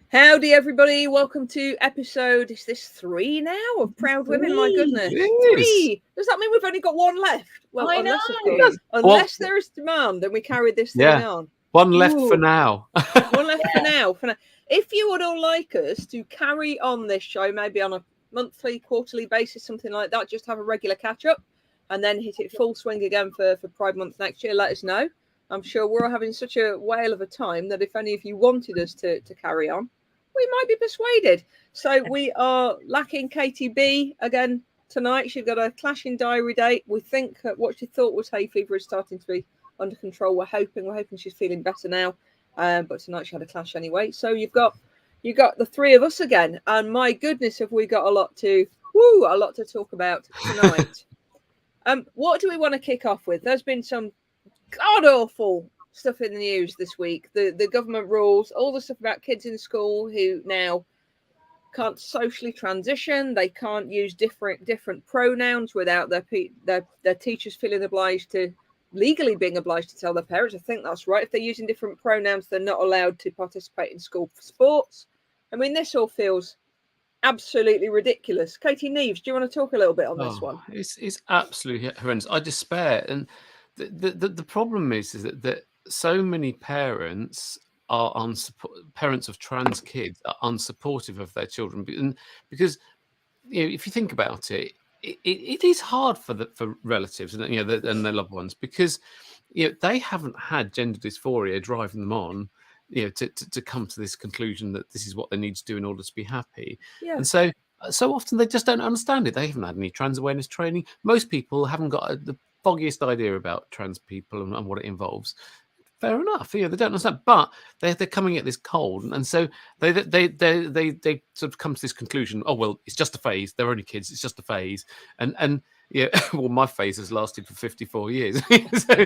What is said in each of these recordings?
Howdy, everybody. Welcome to episode, is this 3 now of Proud Women? My goodness. It is. 3. Does that mean we've only got one left? Well, I unless, of know. course, Well, unless there is demand, then we carry this thing on. One left for Ooh. now. One left for now. If you would all like us to carry on this show, maybe on a monthly, quarterly basis, something like that, just have a regular catch-up, and then hit it full swing again for Pride Month next year, let us know. I'm sure we're all having such a whale of a time that if any of you wanted us to carry on, we might be persuaded. So we are lacking Katie B again tonight. She's got a clashing diary date. We think what she thought was hay fever is starting to be under control. We're hoping she's feeling better now. But tonight she had a clash anyway. So you got the three of us again, and my goodness, have we got a lot to talk about tonight. What do we want to kick off with? There's been some god awful stuff in the news this week. The government rules, all the stuff about kids in school who now can't socially transition. They can't use different pronouns without their teachers feeling obliged to, legally being obliged to tell their parents. I think that's right. If they're using different pronouns, they're not allowed to participate in school for sports. I mean, this all feels absolutely ridiculous. Katie Neeves, do you want to talk a little bit on this one? It's absolutely horrendous. I despair, and the problem is that so many parents are parents of trans kids are unsupportive of their children, and because if you think about it, it is hard for relatives and and their loved ones, because they haven't had gender dysphoria driving them on to come to this conclusion that this is what they need to do in order to be happy. And so often they just don't understand it. They haven't had any trans awareness training. Most people haven't got the foggiest idea about trans people and what it involves. Fair enough, they don't understand, but they're coming at this cold, and so they sort of come to this conclusion. Oh well, it's just a phase. They're only kids. It's just a phase, and well, my phase has lasted for 54 years. So,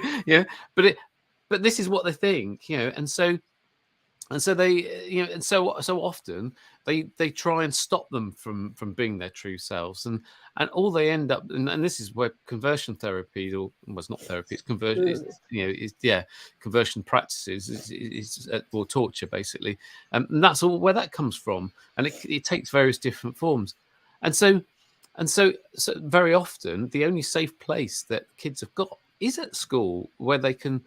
but this is what they think, and so they, and so often they try and stop them from being their true selves, and all they end up, and this is where conversion therapy, or well, it's not therapy, it's conversion, conversion practices is or torture basically, and that's all where that comes from, and it takes various different forms, and so very often the only safe place that kids have got is at school, where they can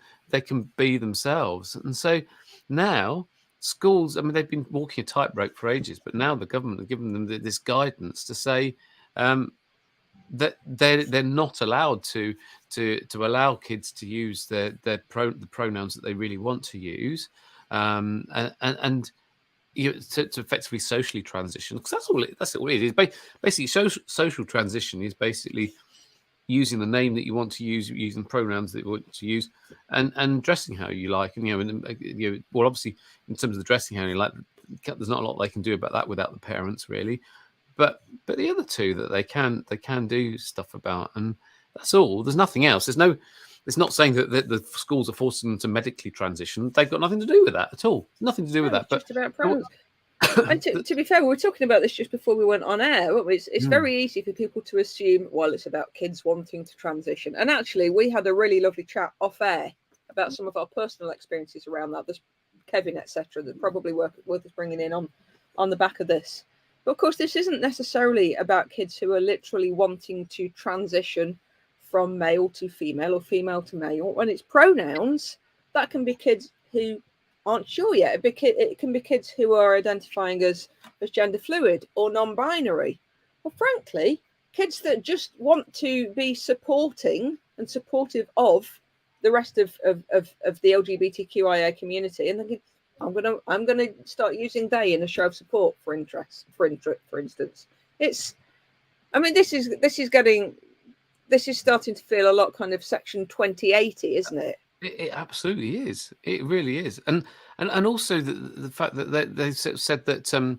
be themselves, and so now. Schools, I mean, they've been walking a tightrope for ages, but now the government have given them this guidance to say that they're not allowed to allow kids to use the pronouns that they really want to use, and to effectively socially transition, because that's all it is. Basically, social transition is basically using the name that you want to use, using pronouns that you want to use, and dressing how you like. And well, obviously, in terms of the dressing how you like, there's not a lot they can do about that without the parents, really. But the other two that they can do stuff about, and that's all. There's nothing else. It's not saying that the schools are forcing them to medically transition. They've got nothing to do with that at all. Nothing to do with that. But just about pronouns. And to be fair, we were talking about this just before we went on air. It's very easy for people to assume, well, it's about kids wanting to transition. And actually, we had a really lovely chat off air about some of our personal experiences around that. There's Kevin, etc., that probably worth us bringing in on the back of this. But of course, this isn't necessarily about kids who are literally wanting to transition from male to female or female to male. When it's pronouns, that can be kids who aren't sure yet. It can be kids who are identifying as gender fluid or non-binary, or frankly, kids that just want to be supporting and supportive of the rest of the LGBTQIA community, and thinking, I'm gonna start using they in a show of support for instance. This is starting to feel a lot kind of Section 2080, isn't it? It absolutely is. It really is, and also the fact that they said that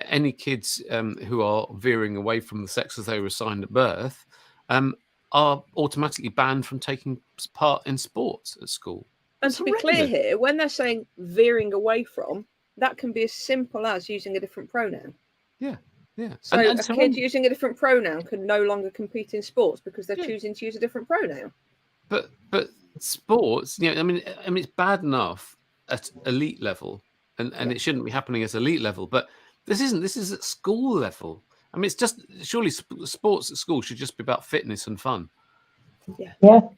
any kids who are veering away from the sexes they were assigned at birth are automatically banned from taking part in sports at school. And to be clear here, when they're saying veering away from, that can be as simple as using a different pronoun. Yeah. So a kid using a different pronoun can no longer compete in sports because they're choosing to use a different pronoun. But sports, I mean, it's bad enough at elite level and it shouldn't be happening at elite level. But this isn't. This is at school level. I mean, it's just surely sports at school should just be about fitness and fun. Yeah. I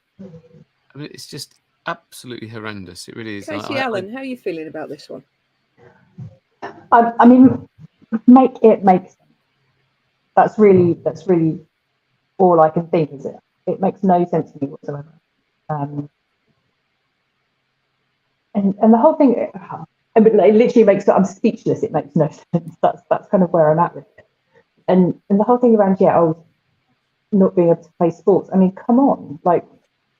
mean, it's just absolutely horrendous. It really is. Katie Allen, how are you feeling about this one? I mean, make sense. That's really all I can think. Is it makes no sense to me whatsoever. And the whole thing, it literally makes, I'm speechless. It makes no sense. That's kind of where I'm at with it. And the whole thing around not being able to play sports. I mean, come on, like,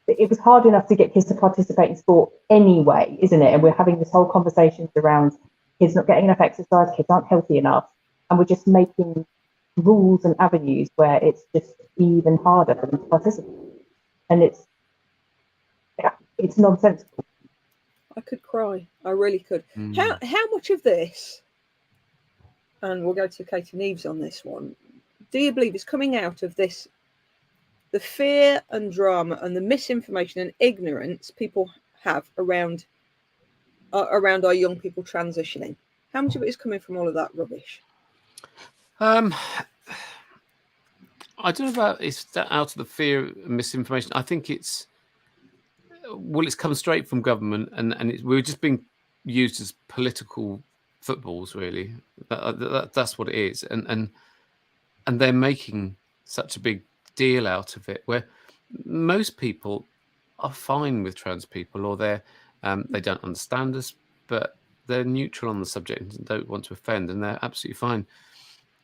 it was hard enough to get kids to participate in sport anyway, isn't it? And we're having this whole conversation around kids not getting enough exercise, kids aren't healthy enough, and we're just making rules and avenues where it's just even harder for them to participate. And it's nonsensical. I could cry. I really could. How much of this, and we'll go to Katie Neeves on this one, do you believe is coming out of this, the fear and drama and the misinformation and ignorance people have around our young people transitioning? How much of it is coming from all of that rubbish? I don't know about it's out of the fear and misinformation. I think it's come straight from government, and we're just being used as political footballs, really. That's what it is, and they're making such a big deal out of it, where most people are fine with trans people, or they don't understand us, but they're neutral on the subject and don't want to offend, and they're absolutely fine.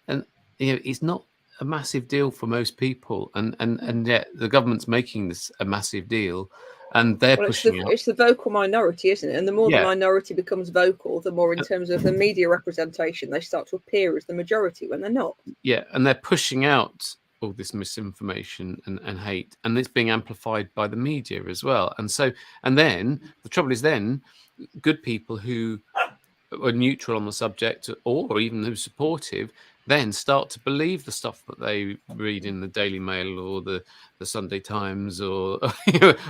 And it's not a massive deal for most people, and yet the government's making this a massive deal, and they're pushing it's the vocal minority, isn't it? And the more the minority becomes vocal, the more in terms of the media representation they start to appear as the majority when they're not. Yeah, and they're pushing out all this misinformation and hate, and it's being amplified by the media as well. And then the trouble is, then good people who are neutral on the subject, or even who are supportive, then start to believe the stuff that they read in the Daily Mail or the Sunday Times, or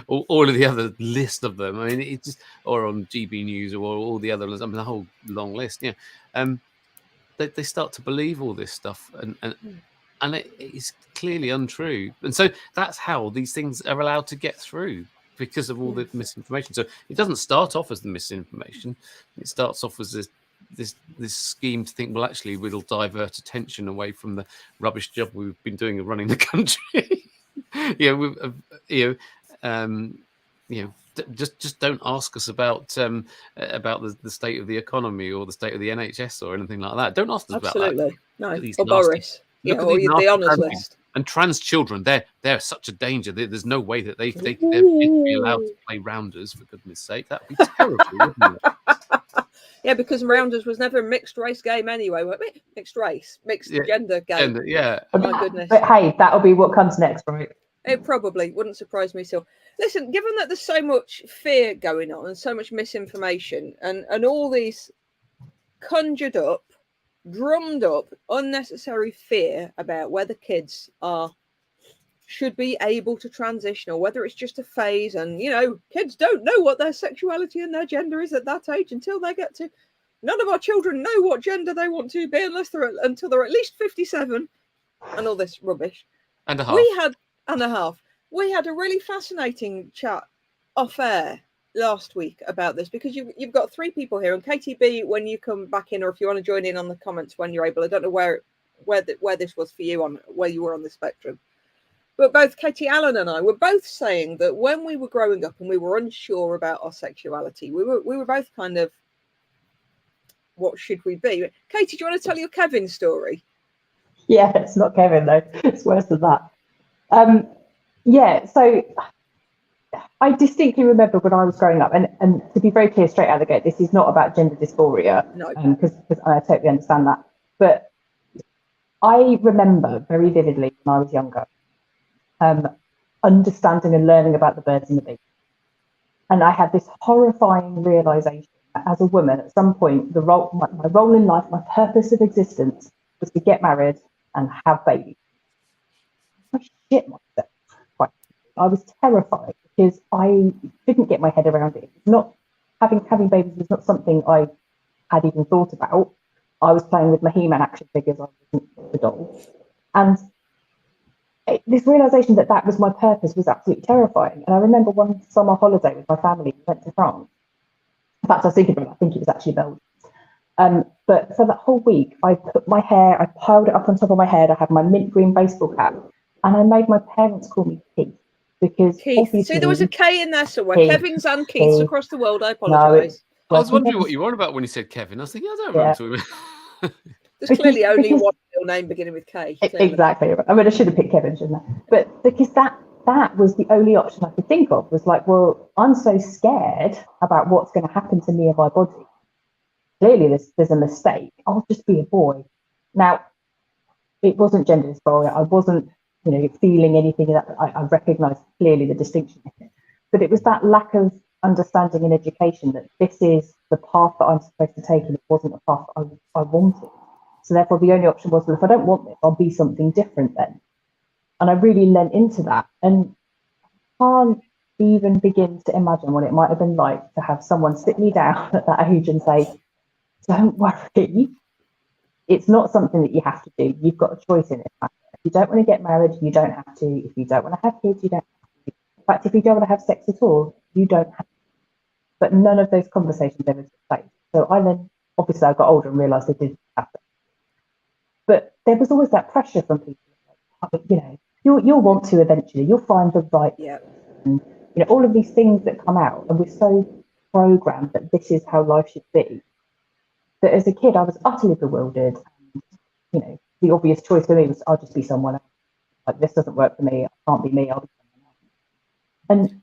all of the other list of them. I mean, it's just, or on GB News, or all the other, I mean, the whole long list. They start to believe all this stuff, and it is clearly untrue. And so that's how these things are allowed to get through, because of all the misinformation. So it doesn't start off as the misinformation. It starts off as this scheme to think, well, actually, we'll divert attention away from the rubbish job we've been doing of running the country. Just don't ask us about the state of the economy or the state of the NHS or anything like that. Don't ask us about that. Absolutely, no. Or Boris. Or the honours list. And trans children, they're such a danger. There's no way that they'd be allowed to play rounders, for goodness sake. That'd be terrible, wouldn't it? Yeah, because rounders was never a mixed race game anyway. Mixed race, mixed gender game. Oh my goodness. But hey, that'll be what comes next, right? It probably wouldn't surprise me. So, listen, given that there's so much fear going on and so much misinformation and all these conjured up, drummed up, unnecessary fear about whether kids should be able to transition, or whether it's just a phase, and kids don't know what their sexuality and their gender is at that age until they get to. None of our children know what gender they want to be until they're at least 57, and all this rubbish. And a half. We had a really fascinating chat off air last week about this, because you've got three people here, and Katie B, when you come back in, or if you want to join in on the comments when you're able, I don't know where this was for you, on where you were on the spectrum, but both Katie Allen and I were both saying that when we were growing up and we were unsure about our sexuality, we were both kind of, what should we be? Katie, do you want to tell your Kevin story? Yeah, it's not Kevin though, it's worse than that. So I distinctly remember when I was growing up, and to be very clear straight out of the gate, this is not about gender dysphoria, because I totally understand that. But I remember very vividly when I was younger, understanding and learning about the birds and the bees. And I had this horrifying realization that as a woman, at some point, my role in life, my purpose of existence, was to get married and have babies. I shit myself. I was terrified because I couldn't get my head around it. It's not having babies was not something I had even thought about. I was playing with my He-Man action figures. I wasn't the doll. And this realization that that was my purpose was absolutely terrifying. And I remember one summer holiday with my family, we went to France. In fact, I was thinking about it, I think it was actually Belgium. But for that whole week, I put my hair, I piled it up on top of my head. I had my mint green baseball cap, and I made my parents call me Keith because Keith. See, there was a K in there somewhere. Keith, Kevin's and Keith's across the world. I No, apologise. I was wondering what you were on about when you said Kevin. I was thinking, I don't remember talking about. There's clearly only one real name beginning with K. Clearly. Exactly. I mean, I should have picked Kevin, shouldn't I? But because that was the only option I could think of, was like, well, I'm so scared about what's going to happen to me and my body. Clearly, there's a mistake. I'll just be a boy. Now, it wasn't gender dysphoria. I wasn't, feeling anything that I recognised clearly the distinction. But it was that lack of understanding and education that this is the path that I'm supposed to take, and it wasn't a path I wanted. So therefore, the only option was, well, if I don't want this, I'll be something different then. And I really lent into that, and can't even begin to imagine what it might have been like to have someone sit me down at that age and say, don't worry, it's not something that you have to do. You've got a choice in it. If you don't want to get married, you don't have to. If you don't want to have kids, you don't have to. In fact, if you don't want to have sex at all, you don't have to. But none of those conversations ever took place. So I then, obviously, I got older and realised they didn't happen. But there was always that pressure from people, you'll want to eventually, you'll find the right, and, all of these things that come out, and we're so programmed that this is how life should be. That as a kid, I was utterly bewildered. And, the obvious choice for me was, I'll just be someone else. Like, this doesn't work for me. I can't be me. I'll be someone else. And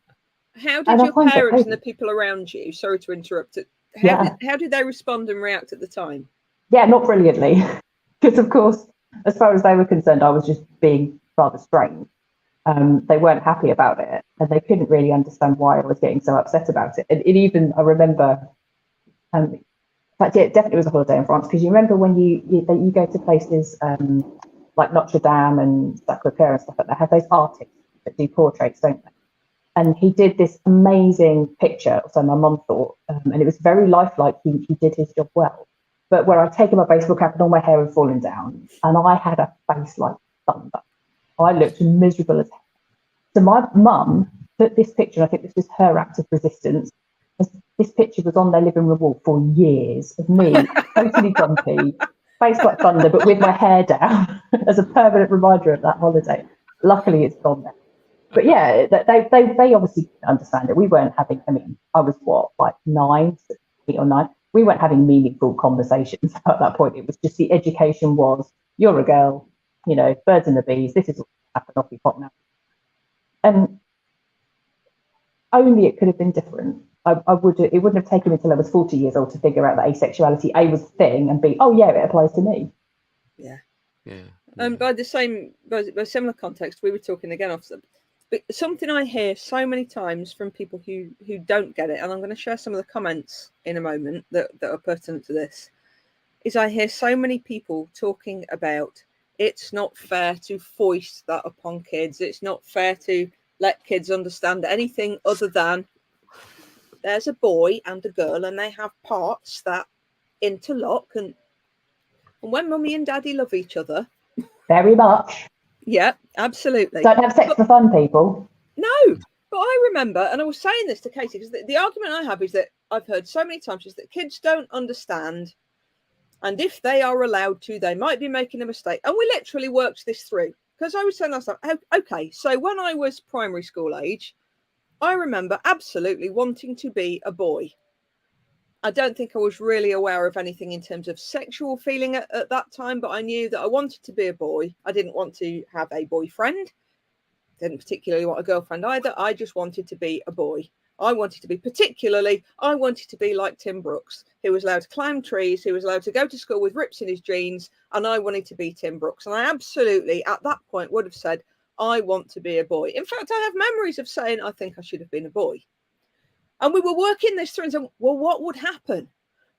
how did your parents and the people around you, sorry to interrupt it, how did they respond and react at the time? Yeah, not brilliantly. Because, of course, as far as they were concerned, I was just being rather strange. They weren't happy about it, and they couldn't really understand why I was getting so upset about it. And it even, I remember, in fact, yeah, it definitely was a holiday in France, because you remember when you go to places like Notre Dame and Sacré-Cœur and stuff like that, they have those artists that do portraits, don't they? And he did this amazing picture, so my mum thought, and it was very lifelike. He did his job well. But where I'd taken my baseball cap and all my hair had fallen down, and I had a face like thunder. I looked miserable as hell. So my mum took this picture, and I think this was her act of resistance. This picture was on their living room wall for years of me, totally grumpy, face like thunder, but with my hair down, as a permanent reminder of that holiday. Luckily, it's gone now. But yeah, they obviously understand it. We weren't having, I was like 8 or 9. We weren't having meaningful conversations at that point. It was just the education was, you're a girl, birds and the bees, this is what happened, off you pop now. And only it could have been different. It wouldn't have taken me until I was 40 years old to figure out that asexuality, A, was a thing, and B, oh yeah, it applies to me. Yeah. Yeah. By similar context, we were talking again off. But something I hear so many times from people who don't get it, and I'm going to share some of the comments in a moment that are pertinent to this, is I hear so many people talking about it's not fair to foist that upon kids. It's not fair to let kids understand anything other than there's a boy and a girl and they have parts that interlock, and when mummy and daddy love each other. Very much. Yeah, absolutely. Don't have sex for fun, people. No, but I remember, and I was saying this to Katie, because the argument I have is that I've heard so many times is that kids don't understand, and if they are allowed to, they might be making a mistake. And we literally worked this through, because I was saying last time, okay, so when I was primary school age, I remember absolutely wanting to be a boy. I don't think I was really aware of anything in terms of sexual feeling at that time, but I knew that I wanted to be a boy. I didn't want to have a boyfriend. Didn't particularly want a girlfriend either. I just wanted to be a boy. I wanted to be like Tim Brooks, who was allowed to climb trees, who was allowed to go to school with rips in his jeans, and I wanted to be Tim Brooks. And I absolutely, at that point, would have said, I want to be a boy. In fact, I have memories of saying, I think I should have been a boy. And we were working this through and saying, well, what would happen?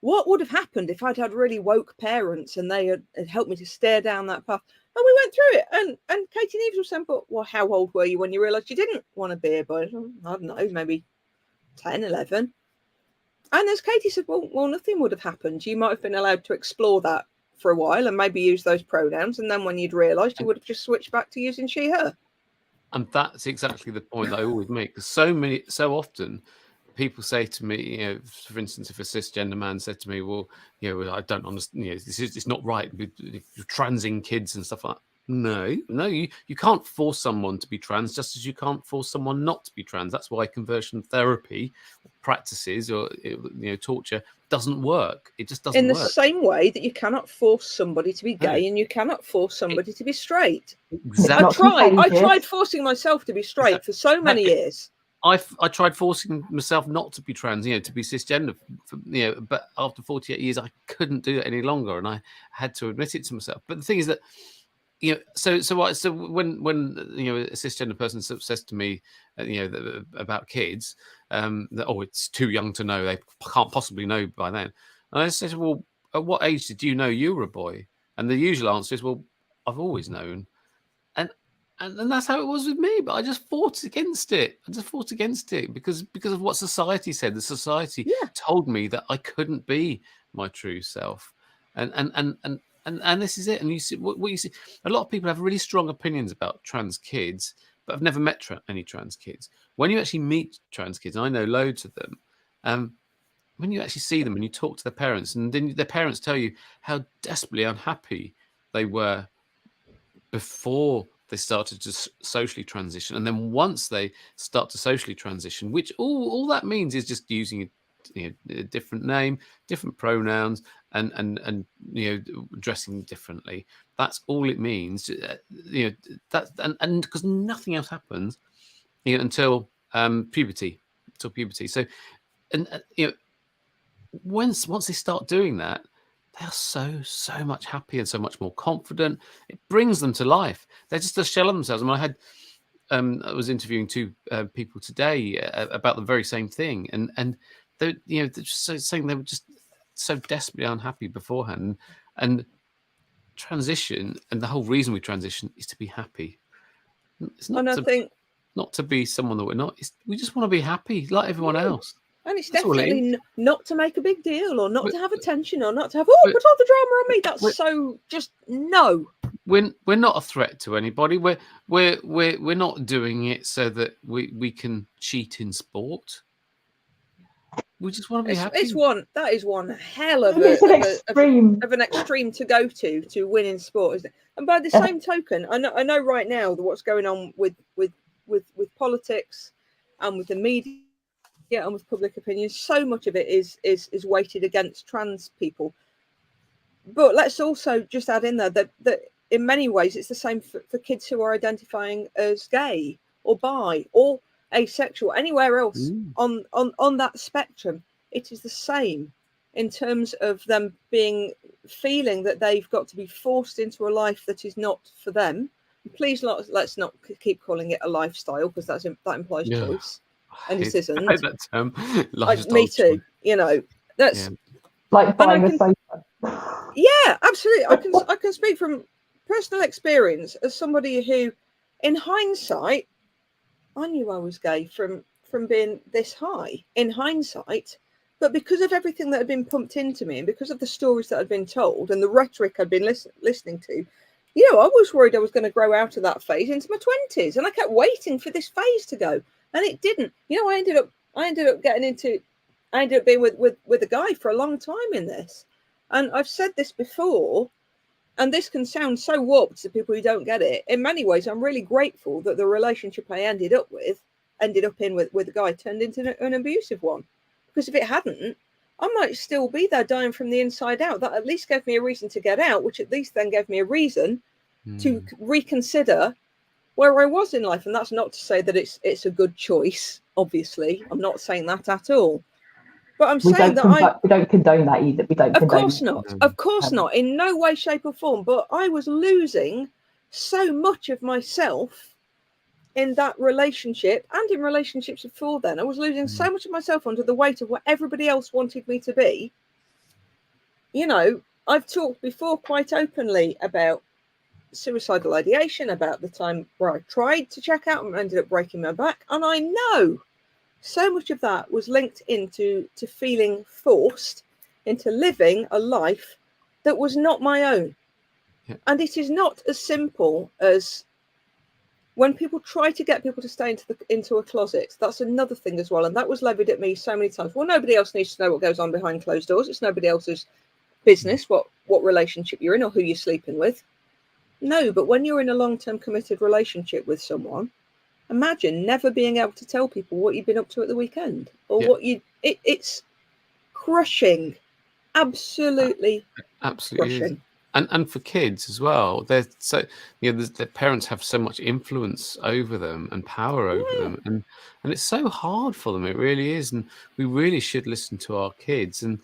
What would have happened if I'd had really woke parents and they had helped me to steer down that path? And we went through it. And Katie Neeves was saying, but well, how old were you when you realised you didn't want to be a boy? I don't know, maybe 10, 11. And as Katie said, well, nothing would have happened. You might have been allowed to explore that for a while and maybe use those pronouns, and then when you'd realised, you would have just switched back to using she, her. And that's exactly the point that I always make, because so often people say to me, you know, for instance, if a cisgender man said to me, well, you know, I don't understand, you know, it's not right, you're transing kids and stuff like that. No, you can't force someone to be trans, just as you can't force someone not to be trans. That's why conversion therapy practices, or you know, torture doesn't work. It just doesn't In the work. same way that you cannot force somebody to be gay, No. and you cannot force somebody to be straight. Exactly. I tried forcing myself to be straight for so many years. I tried forcing myself not to be trans, you know, to be cisgender, you know, but after 48 years, I couldn't do it any longer, and I had to admit it to myself. But the thing is that, you know, so when you know, a cisgender person says to me, you know, about kids, that, oh, it's too young to know, they can't possibly know by then. And I said, well, at what age did you know you were a boy? And the usual answer is, well, I've always known. And that's how it was with me. But I just fought against it. Because of what society said. The society told me that I couldn't be my true self. And this is it. And you see what you see. A lot of people have really strong opinions about trans kids, but I've never met any trans kids. When you actually meet trans kids, and I know loads of them, when you actually see them and you talk to their parents, and then their parents tell you how desperately unhappy they were before they started to socially transition, and then once they start to socially transition, which all that means is just using a different name, different pronouns, and you know, dressing differently. That's all it means. You know, that and because nothing else happens, you know, until puberty. So, and you know, once they start doing that, they are so much happier and so much more confident. It brings them to life. They're just a shell of themselves. I mean, I was interviewing two people today about the very same thing, and they, you know, they're just saying they were just so desperately unhappy beforehand, and transition, and the whole reason we transition is to be happy. It's not not to be someone that we're not. We just want to be happy like everyone else. And it's That's definitely not to make a big deal, or not to have attention, or not to have, put all the drama on me. That's so just no. We're not a threat to anybody. We're not doing it so that we can cheat in sport. We just want to be happy. That is one hell of an extreme to go to win in sport, isn't it? And by the same token, I know right now that what's going on with politics and with the media and with public opinion, so much of it is weighted against trans people. But let's also just add in there that in many ways it's the same for kids who are identifying as gay or bi or asexual, anywhere else on that spectrum. It is the same in terms of them feeling that they've got to be forced into a life that is not for them. Please let's not keep calling it a lifestyle, because that implies choice, and it isn't. That term, me too. Choice. You know, that's like buying a sofa. Yeah, absolutely. I can speak from personal experience as somebody who, in hindsight, I knew I was gay from being this high in hindsight, but because of everything that had been pumped into me, and because of the stories that had been told and the rhetoric I'd been listening to, you know, I was worried I was going to grow out of that phase into my 20s, and I kept waiting for this phase to go, and it didn't. You know, I ended up being with a guy for a long time in this, and I've said this before. And this can sound so warped to people who don't get it. In many ways, I'm really grateful that the relationship I ended up in with a guy turned into an abusive one. Because if it hadn't, I might still be there dying from the inside out. That at least gave me a reason to get out, which at least then gave me a reason to reconsider where I was in life. And that's not to say that it's a good choice, obviously. I'm not saying that at all. But I'm saying that we don't condone that either. We don't. Of course not. Of course not. In no way, shape, or form. But I was losing so much of myself in that relationship, and in relationships before then. I was losing so much of myself under the weight of what everybody else wanted me to be. You know, I've talked before quite openly about suicidal ideation, about the time where I tried to check out and ended up breaking my back, and I know so much of that was linked into feeling forced into living a life that was not my own. Yeah. And it is not as simple as when people try to get people to stay into a closet. That's another thing as well. And that was levied at me so many times. Well, nobody else needs to know what goes on behind closed doors. It's nobody else's business what relationship you're in or who you're sleeping with. No, but when you're in a long-term committed relationship with someone, imagine never being able to tell people what you've been up to at the weekend or what you. It's crushing, absolutely Absolutely. crushing. And for kids as well, they're so their parents have so much influence over them and power over them, and it's so hard for them. It really is, and we really should listen to our kids. And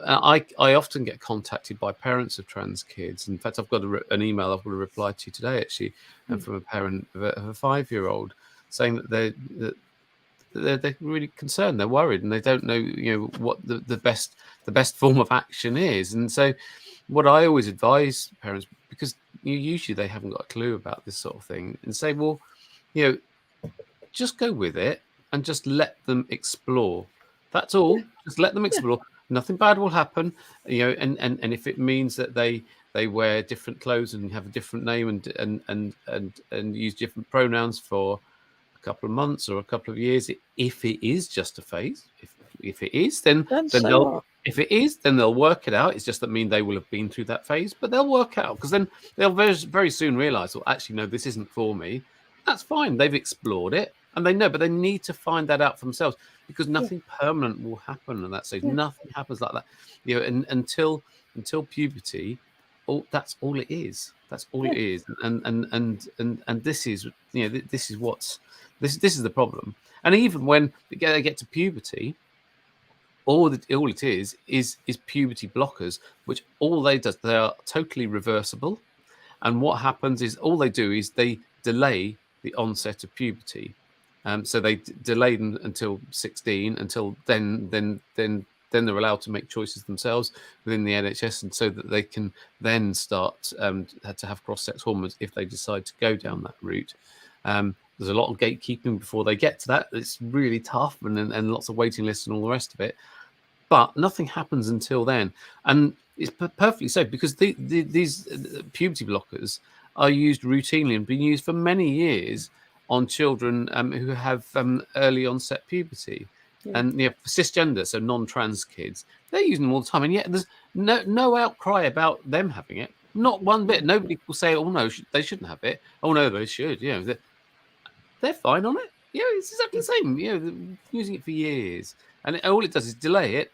I often get contacted by parents of trans kids. In fact, I've got an email I've got to reply to today actually, from a parent of a 5-year-old saying that they're really concerned, they're worried, and they don't know what the best form of action is. And so what I always advise parents, because usually they haven't got a clue about this sort of thing, and say, well, just go with it and just let them explore. That's all. Just let them explore. Nothing bad will happen. And if it means that they wear different clothes and have a different name and use different pronouns for a couple of months or a couple of years, if it is just a phase, if it is, then they'll. If it is, then they'll work it out. It's just that they will have been through that phase, but they'll work out, because then they'll very, very soon realize, well, actually, no, this isn't for me. That's fine. They've explored it and they know, but they need to find that out for themselves, because nothing permanent will happen at that stage. Nothing happens like that. And until puberty, that's all it is. That's all it is. And this is, this is this is the problem. And even when they get to puberty, all it is puberty blockers, which they are totally reversible. And what happens is all they do is they delay the onset of puberty. So they delay them until 16, until then they're allowed to make choices themselves within the NHS, and so that they can then start to have cross-sex hormones if they decide to go down that route. There's a lot of gatekeeping before they get to that. It's really tough, and lots of waiting lists and all the rest of it. But nothing happens until then, and it's perfectly safe, because these puberty blockers are used routinely and been used for many years on children who have early onset puberty. And cisgender, so non-trans kids, they're using them all the time, and yet there's no outcry about them having it. Not one bit. Nobody will say, "Oh no, they shouldn't have it." Oh no, they should. They're fine on it. It's exactly the same. They're using it for years, and all it does is delay it.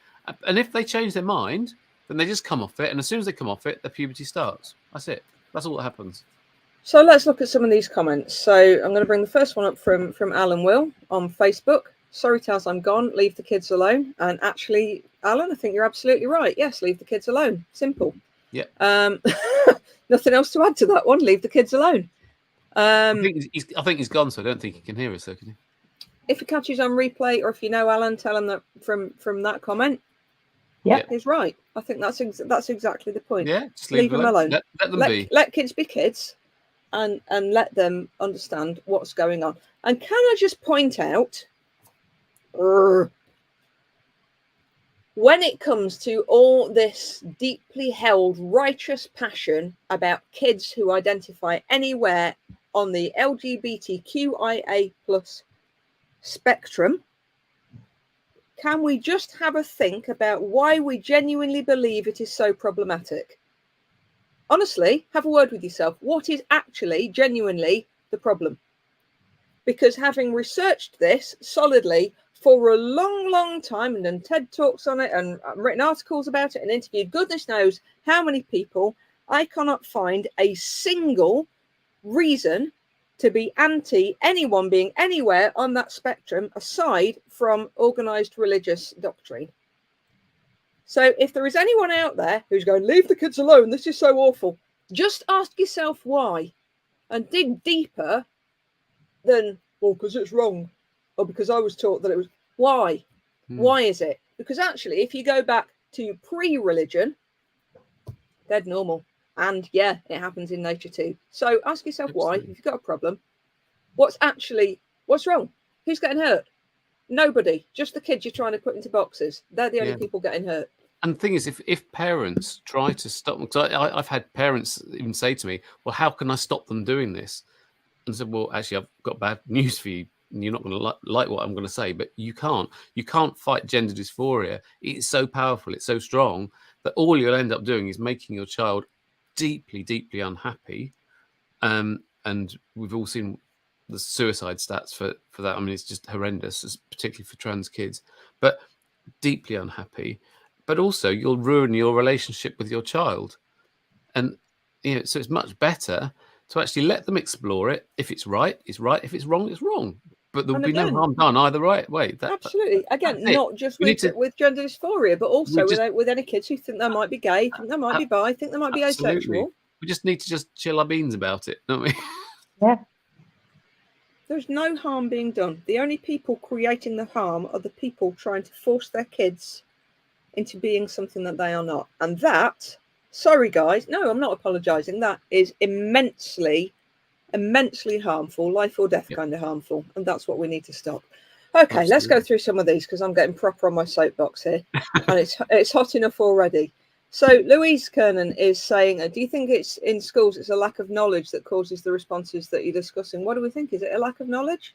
And if they change their mind, then they just come off it. And as soon as they come off it, their puberty starts. That's it. That's all that happens. So let's look at some of these comments. So I'm going to bring the first one up from Alan Will on Facebook. Sorry, Taz, I'm gone. Leave the kids alone. And actually, Alan, I think you're absolutely right. Yes, leave the kids alone. Simple. Yeah. Nothing else to add to that one. Leave the kids alone. I think he's gone, so I don't think he can hear us, though, can he? If he catches on replay, or if you know Alan, tell him that from that comment. Yeah, he's right. I think that's exactly the point. Yeah, just leave them alone. Let them be. Let kids be kids, and let them understand what's going on. And can I just point out, when it comes to all this deeply held righteous passion about kids who identify anywhere on the LGBTQIA plus spectrum, can we just have a think about why we genuinely believe it is so problematic? Honestly, have a word with yourself. What is actually genuinely the problem? Because having researched this solidly for a long, long time, and done TED Talks on it, and written articles about it, and interviewed goodness knows how many people, I cannot find a single reason to be anti anyone being anywhere on that spectrum aside from organised religious doctrine. So if there is anyone out there who's going, leave the kids alone, this is so awful, just ask yourself why, and dig deeper than, well, because it's wrong, or because I was taught that it was. Why? Why is it? Because actually, if you go back to pre-religion, dead normal. And yeah, it happens in nature too. So ask yourself why. If you've got a problem, what's wrong? Who's getting hurt? Nobody, just the kids you're trying to put into boxes. They're the only people getting hurt. And the thing is, if parents try to stop, because I've had parents even say to me, well, how can I stop them doing this? And I said, well, actually, I've got bad news for you. You're not going to like what I'm going to say, but you can't fight gender dysphoria. It's so powerful. It's so strong that all you'll end up doing is making your child deeply, deeply unhappy. And we've all seen the suicide stats for that. I mean, it's just horrendous, particularly for trans kids, but deeply unhappy. But also you'll ruin your relationship with your child. And, so it's much better to actually let them explore it. If it's right, it's right. If it's wrong, it's wrong. But there'll be no harm done either way. Absolutely. Again, not just with gender dysphoria, but also with any kids who think they might be gay, think they might be bi, think they might be asexual. We just need to just chill our beans about it, don't we? Yeah. There's no harm being done. The only people creating the harm are the people trying to force their kids into being something that they are not. And that, sorry guys, no, I'm not apologising. That is immensely harmful, life or death kind of harmful. And that's what we need to stop. Okay, Absolutely. Let's go through some of these because I'm getting proper on my soapbox here. And it's hot enough already. So Louise Kernan is saying, do you think it's in schools, it's a lack of knowledge that causes the responses that you're discussing? What do we think? Is it a lack of knowledge?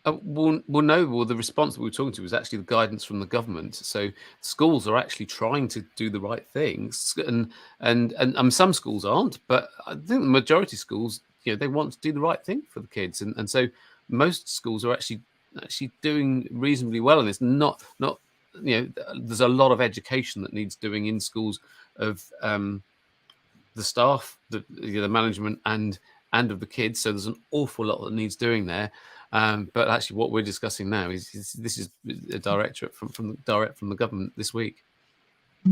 No. Well, the response that we were talking to was actually the guidance from the government. So schools are actually trying to do the right things, and some schools aren't. But I think the majority of schools, they want to do the right thing for the kids, and so most schools are actually doing reasonably well. And it's not there's a lot of education that needs doing in schools of the staff, the management, and of the kids. So there's an awful lot that needs doing there. But actually, what we're discussing now is a directorate from the government this week.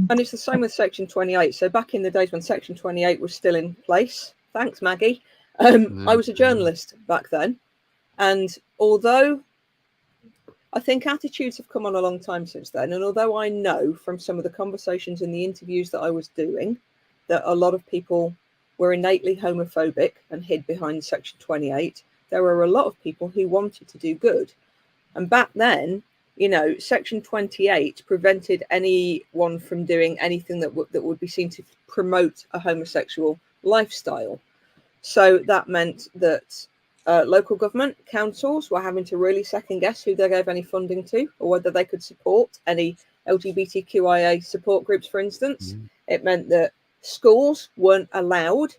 And it's the same with Section 28. So back in the days when Section 28 was still in place, thanks Maggie, I was a journalist back then. And although I think attitudes have come on a long time since then, and although I know from some of the conversations and the interviews that I was doing that a lot of people were innately homophobic and hid behind Section 28, there were a lot of people who wanted to do good. And back then, Section 28 prevented anyone from doing anything that would be seen to promote a homosexual lifestyle. So that meant that local government councils were having to really second guess who they gave any funding to, or whether they could support any LGBTQIA support groups, for instance. It meant that schools weren't allowed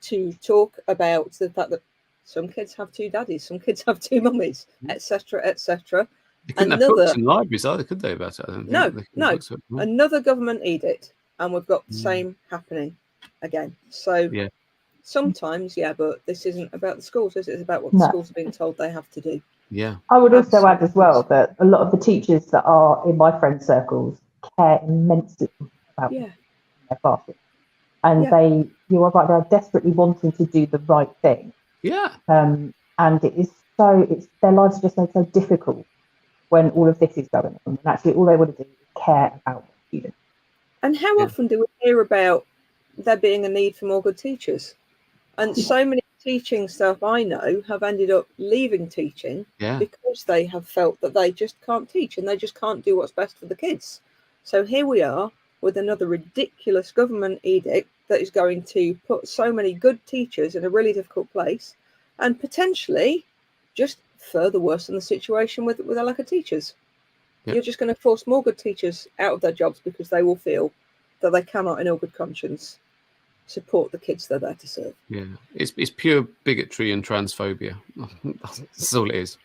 to talk about the fact that some kids have two daddies, some kids have two mummies, etc., etc. They couldn't have books in libraries either, could they, about it? No. Another government edict, and we've got the same happening again. So sometimes, but this isn't about the schools, is it? It's about what the schools are being told they have to do. Yeah. I would also add as well that a lot of the teachers that are in my friend circles care immensely about their classes. And you are right, they're desperately wanting to do the right thing. Yeah. And their lives are just made so difficult when all of this is going on. And actually all they want to do is care about the students. And how often do we hear about there being a need for more good teachers? And so many teaching staff I know have ended up leaving teaching because they have felt that they just can't teach and they just can't do what's best for the kids. So here we are with another ridiculous government edict that is going to put so many good teachers in a really difficult place and potentially just further worsen the situation with a lack of teachers. You're just going to force more good teachers out of their jobs because they will feel that they cannot in all good conscience support the kids they're there to serve. Yeah, it's pure bigotry and transphobia. That's all it is.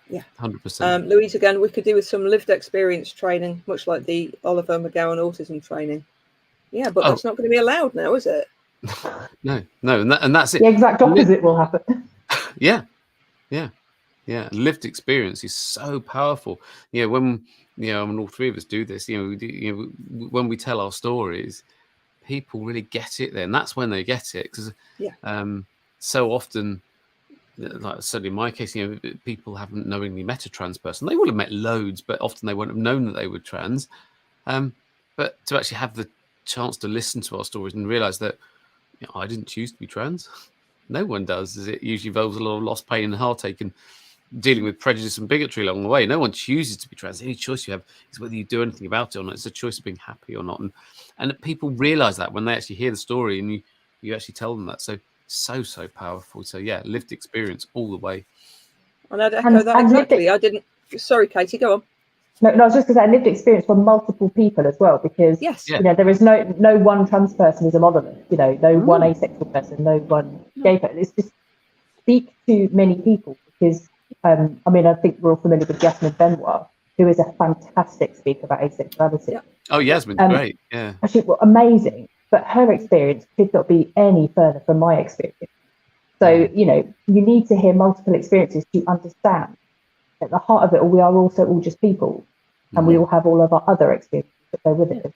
Yeah, 100%. Louise, again, we could do with some lived experience training, much like the Oliver McGowan autism training. Yeah, but that's not going to be allowed now, is it? No, and that's it. The exact opposite will happen. Yeah. Lived experience is so powerful. When all three of us do this, when we tell our stories, people really get it then. That's when they get it, because so often, like certainly in my case, people haven't knowingly met a trans person. They will have met loads, but often they won't have known that they were trans. But to actually have the chance to listen to our stories and realize that I didn't choose to be trans. No one does. It usually involves a lot of loss, pain, and heartache, and dealing with prejudice and bigotry along the way. No one chooses to be trans. The only choice you have is whether you do anything about it or not. It's a choice of being happy or not. And people realise that when they actually hear the story and you actually tell them that. So powerful. So yeah, lived experience all the way. And I'd echo that exactly. I didn't. Sorry, Katie, go on. No, I was just going to say lived experience for multiple people as well, because yes, you know, there is no one trans person is a monolith. You know, no one asexual person, no one gay person. It's just speak to many people, because I mean, I think we're all familiar with Jasmine Benoit, who is a fantastic speaker about asexuality. Yeah. Oh, Yasmin's great. Yeah, actually, well, amazing. But her experience could not be any further from my experience. So you know, you need to hear multiple experiences to understand. At the heart of it all, we are also all just people, and we all have all of our other experiences that go with it.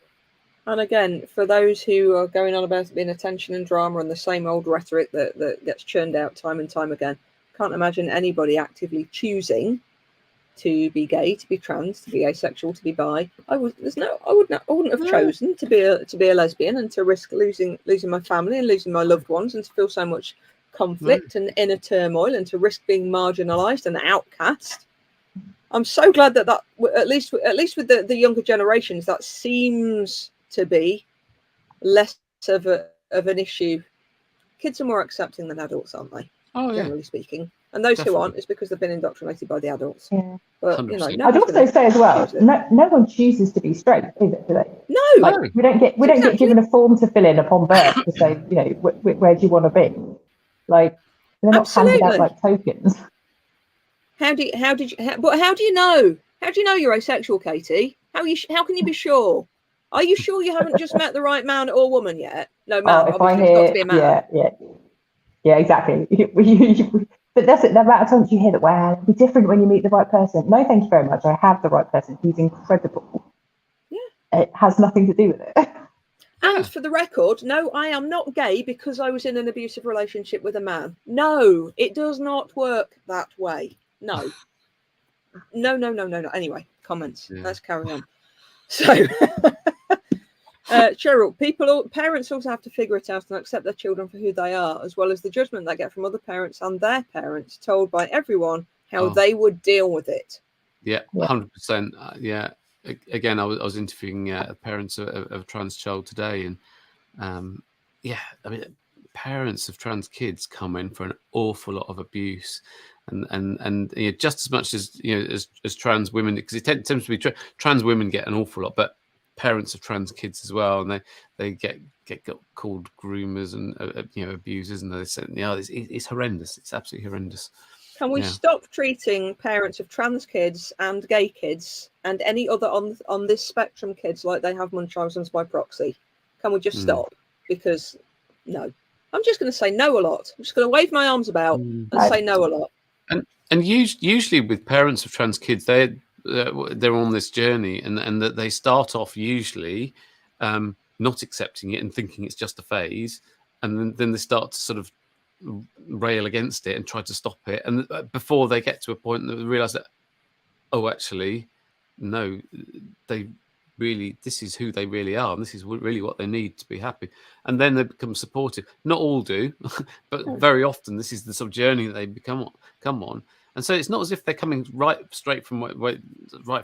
And again, for those who are going on about it being attention and drama and the same old rhetoric that gets churned out time and time again, can't imagine anybody actively choosing to be gay, to be trans, to be asexual, to be bi. I wouldn't have chosen to be a lesbian and to risk losing my family and losing my loved ones and to feel so much conflict and inner turmoil and to risk being marginalised and outcast. I'm so glad that at least with the younger generations, that seems to be less of an issue. Kids are more accepting than adults, aren't they? Oh, yeah. Generally speaking. And those who aren't, is because they've been indoctrinated by the adults. Yeah. But you know, I'd also say as well, no one chooses to be straight, is it? Do they? No. Like, we don't get given a form to fill in upon birth to say, you know, where do you want to be? Like, they're not handed out like tokens. How do you know? How do you know you're asexual, Katie? How can you be sure? Are you sure you haven't just met the right man or woman yet? No, man. If I hear, it's got to be a man. Yeah, exactly. But that's it. The amount of times you hear that, wow, it'll be different when you meet the right person. No, thank you very much. I have the right person. He's incredible. Yeah. It has nothing to do with it. And for the record, no, I am not gay because I was in an abusive relationship with a man. No, it does not work that way. No. No. Anyway, comments. Yeah. Let's carry on. So, Cheryl, parents also have to figure it out and accept their children for who they are, as well as the judgment they get from other parents and their parents, told by everyone how they would deal with it. Yeah, 100%. Yeah. Again, I was interviewing parents of a trans child today, and I mean, parents of trans kids come in for an awful lot of abuse, and you know, just as much as as trans women, because it tends to be trans women get an awful lot, but parents of trans kids as well, and they get called groomers and abusers, and they say, it's horrendous. It's absolutely horrendous. Can we stop treating parents of trans kids and gay kids and any other on this spectrum kids like they have Munchausen's by proxy? Can we just stop? Because no, I'm just going to say no a lot. I'm just going to wave my arms about and say no a lot. And usually with parents of trans kids, they're on this journey, and that they start off usually not accepting it and thinking it's just a phase, and then they start to sort of rail against it and try to stop it, and before they get to a point that they realize that, actually no, this is who they really are, and this is really what they need to be happy, and then they become supportive. Not all do, but very often this is the sort of journey that they come on. And so it's not as if they're coming straight from right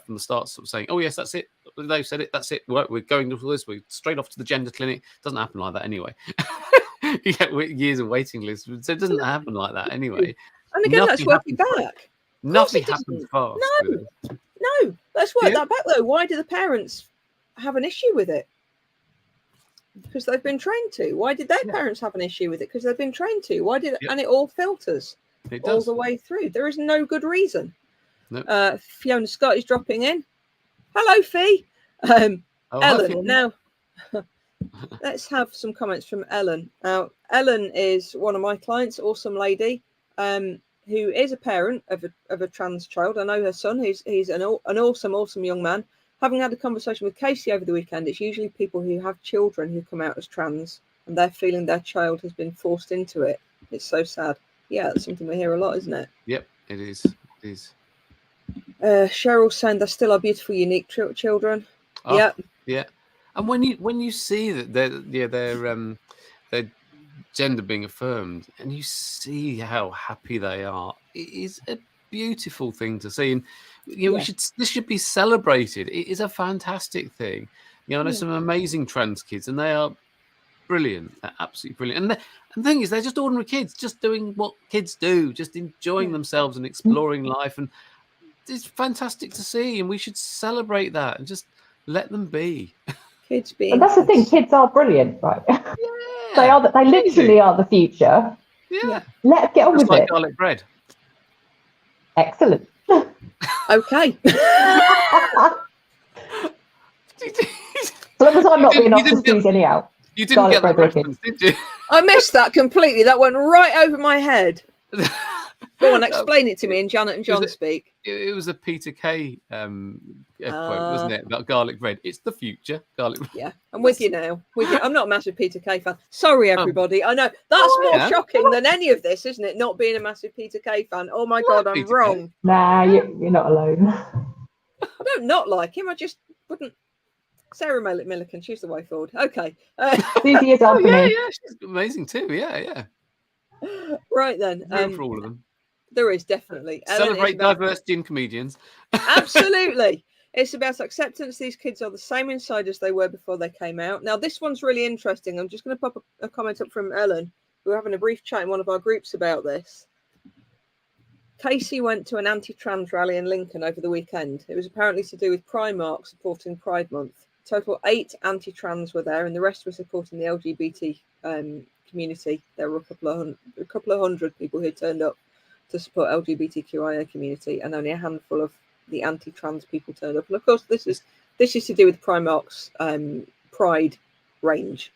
from the start, sort of saying, "Oh yes, that's it. They've said it. That's it. We're going to this. We're straight off to the gender clinic." It doesn't happen like that anyway. You get years of waiting lists, so it doesn't happen like that anyway. And again, let's work it back. Nothing happens fast. No, let's work that back though. Why do the parents have an issue with it? Because they've been trained to. Why did their parents have an issue with it? Because they've been trained to. Why did it? And it all filters all the way through. There is no good reason. Nope. Fiona Scott is dropping in. Hello, Fee. Ellen. Hi, now, let's have some comments from Ellen. Now, Ellen is one of my clients, awesome lady, who is a parent of a trans child. I know her son. He's an awesome young man. Having had a conversation with Casey over the weekend, it's usually people who have children who come out as trans and they're feeling their child has been forced into it. It's so sad. Yeah, that's something we hear a lot, isn't it? Yep, it is. It is. Cheryl's saying there still are beautiful, unique children. Yeah. And when you see that their gender being affirmed, and you see how happy they are, it is a beautiful thing to see, and this should be celebrated. It is a fantastic thing. I know some amazing trans kids, and they are brilliant. They're absolutely brilliant. And the thing is, they're just ordinary kids, just doing what kids do, just enjoying themselves and exploring life, and it's fantastic to see. And we should celebrate that and just let them be. Kids being. And that's the thing. Kids are brilliant, right? They are. They literally are the future. Yeah. Let's get on just with like it. Garlic bread. Excellent. Okay. As long as I'm not being asked to squeeze any out. You didn't get that reference, did you? I missed that completely. That went right over my head. Go on, explain it to me in Janet and John speak. It was a Peter Kay quote, wasn't it? About garlic bread. It's the future. Garlic bread. Yeah, I'm with you now. I'm not a massive Peter Kay fan. Sorry, everybody. I know that's more shocking than any of this, isn't it? Not being a massive Peter Kay fan. Oh my God, I'm Peter wrong. Kay. Nah, you're not alone. I don't not like him. I just wouldn't. Sarah Millican, she's the way forward. Okay. Susie is after me. Yeah, she's amazing too. Yeah. Right then. Room for all of them. There is definitely. Celebrate diversity in comedians. Absolutely. It's about acceptance. These kids are the same inside as they were before they came out. Now, this one's really interesting. I'm just going to pop a comment up from Ellen. We were having a brief chat in one of our groups about this. Casey went to an anti-trans rally in Lincoln over the weekend. It was apparently to do with Primark supporting Pride Month. Total 8 anti-trans were there, and the rest were supporting the LGBT community. There were a couple of hundred people who turned up to support LGBTQIA community, and only a handful of the anti-trans people turned up. And of course, this is to do with Primark's Pride range.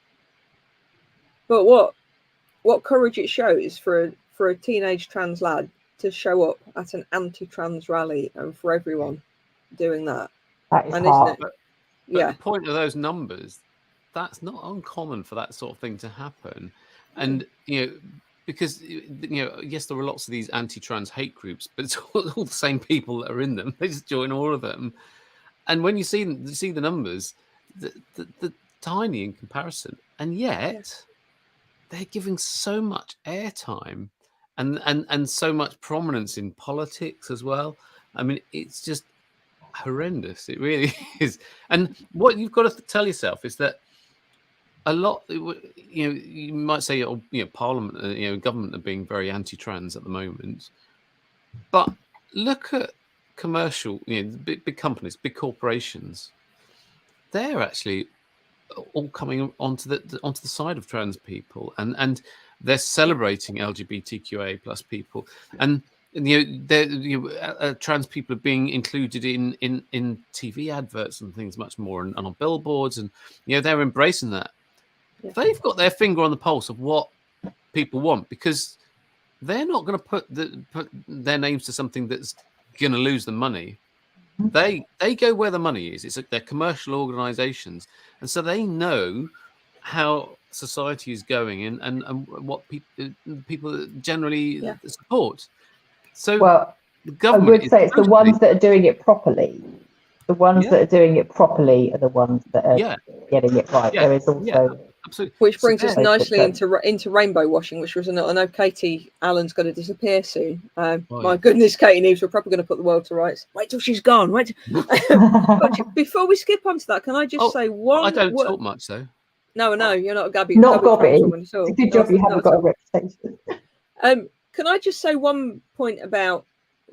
But what courage it shows for a teenage trans lad to show up at an anti-trans rally and for everyone doing that. That is hard. But the point of those numbers, that's not uncommon for that sort of thing to happen. And, because, yes, there are lots of these anti-trans hate groups, but it's all the same people that are in them. They just join all of them. And when you see the numbers, the tiny in comparison, and yet they're giving so much airtime and so much prominence in politics as well. I mean, it's just horrendous. It really is. And what you've got to tell yourself is that a lot, you might say, Parliament, government are being very anti-trans at the moment, but look at commercial, big companies, big corporations. They're actually all coming onto the side of trans people, and they're celebrating LGBTQIA plus people, and trans people are being included in TV adverts and things much more, and on billboards, and they're embracing that. Yeah. They've got their finger on the pulse of what people want, because they're not going to put their names to something that's going to lose them money. They go where the money is. They're commercial organisations, and so they know how society is going and what people generally support. So the government, I would say it's the ones that are doing it properly. The ones that are doing it properly are the ones that are getting it right. There is also absolutely, which brings us nicely into rainbow washing, which was I know Katie Allen's going to disappear soon. My goodness, Katie Neeves, we're probably going to put the world to rights. Wait till she's gone. But before we skip on to that, can I just say one? I don't talk much though. No, you're not a Gabby. Not Gobby. It's a good job you haven't got a reputation. Can I just say one point about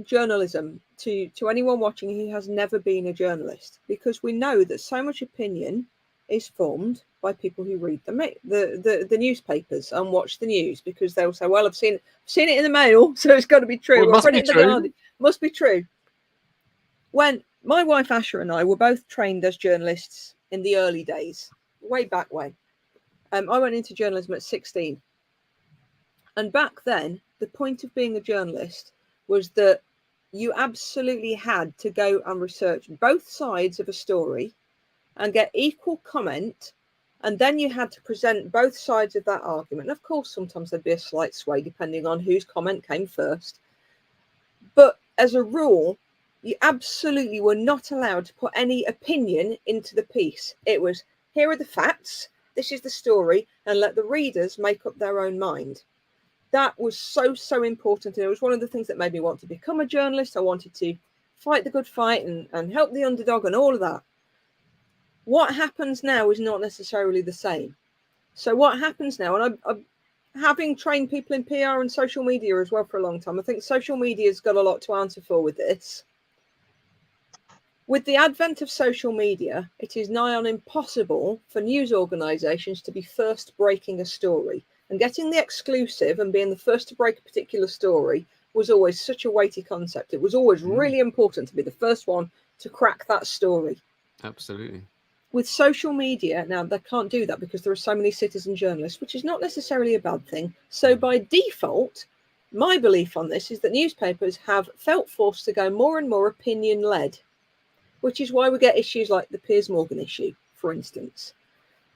journalism to anyone watching who has never been a journalist? Because we know that so much opinion is formed by people who read the newspapers and watch the news, because they'll say, well, I've seen it in the Mail, so it's got to be true. Well, it must be true. When my wife Asha and I were both trained as journalists in the early days, way back when, I went into journalism at 16. And back then, the point of being a journalist was that you absolutely had to go and research both sides of a story and get equal comment, and then you had to present both sides of that argument. Of course, sometimes there'd be a slight sway depending on whose comment came first. But as a rule, you absolutely were not allowed to put any opinion into the piece. It was, here are the facts, this is the story, and let the readers make up their own mind. That was so important. And it was one of the things that made me want to become a journalist. I wanted to fight the good fight and help the underdog and all of that. What happens now is not necessarily the same. So what happens now, and I'm having trained people in PR and social media as well for a long time, I think social media's got a lot to answer for with this. With the advent of social media, it is nigh on impossible for news organisations to be first breaking a story. And getting the exclusive and being the first to break a particular story was always such a weighty concept. It was always really important to be the first one to crack that story. Absolutely. With social media, now they can't do that because there are so many citizen journalists, which is not necessarily a bad thing. So by default, my belief on this is that newspapers have felt forced to go more and more opinion-led, which is why we get issues like the Piers Morgan issue, for instance.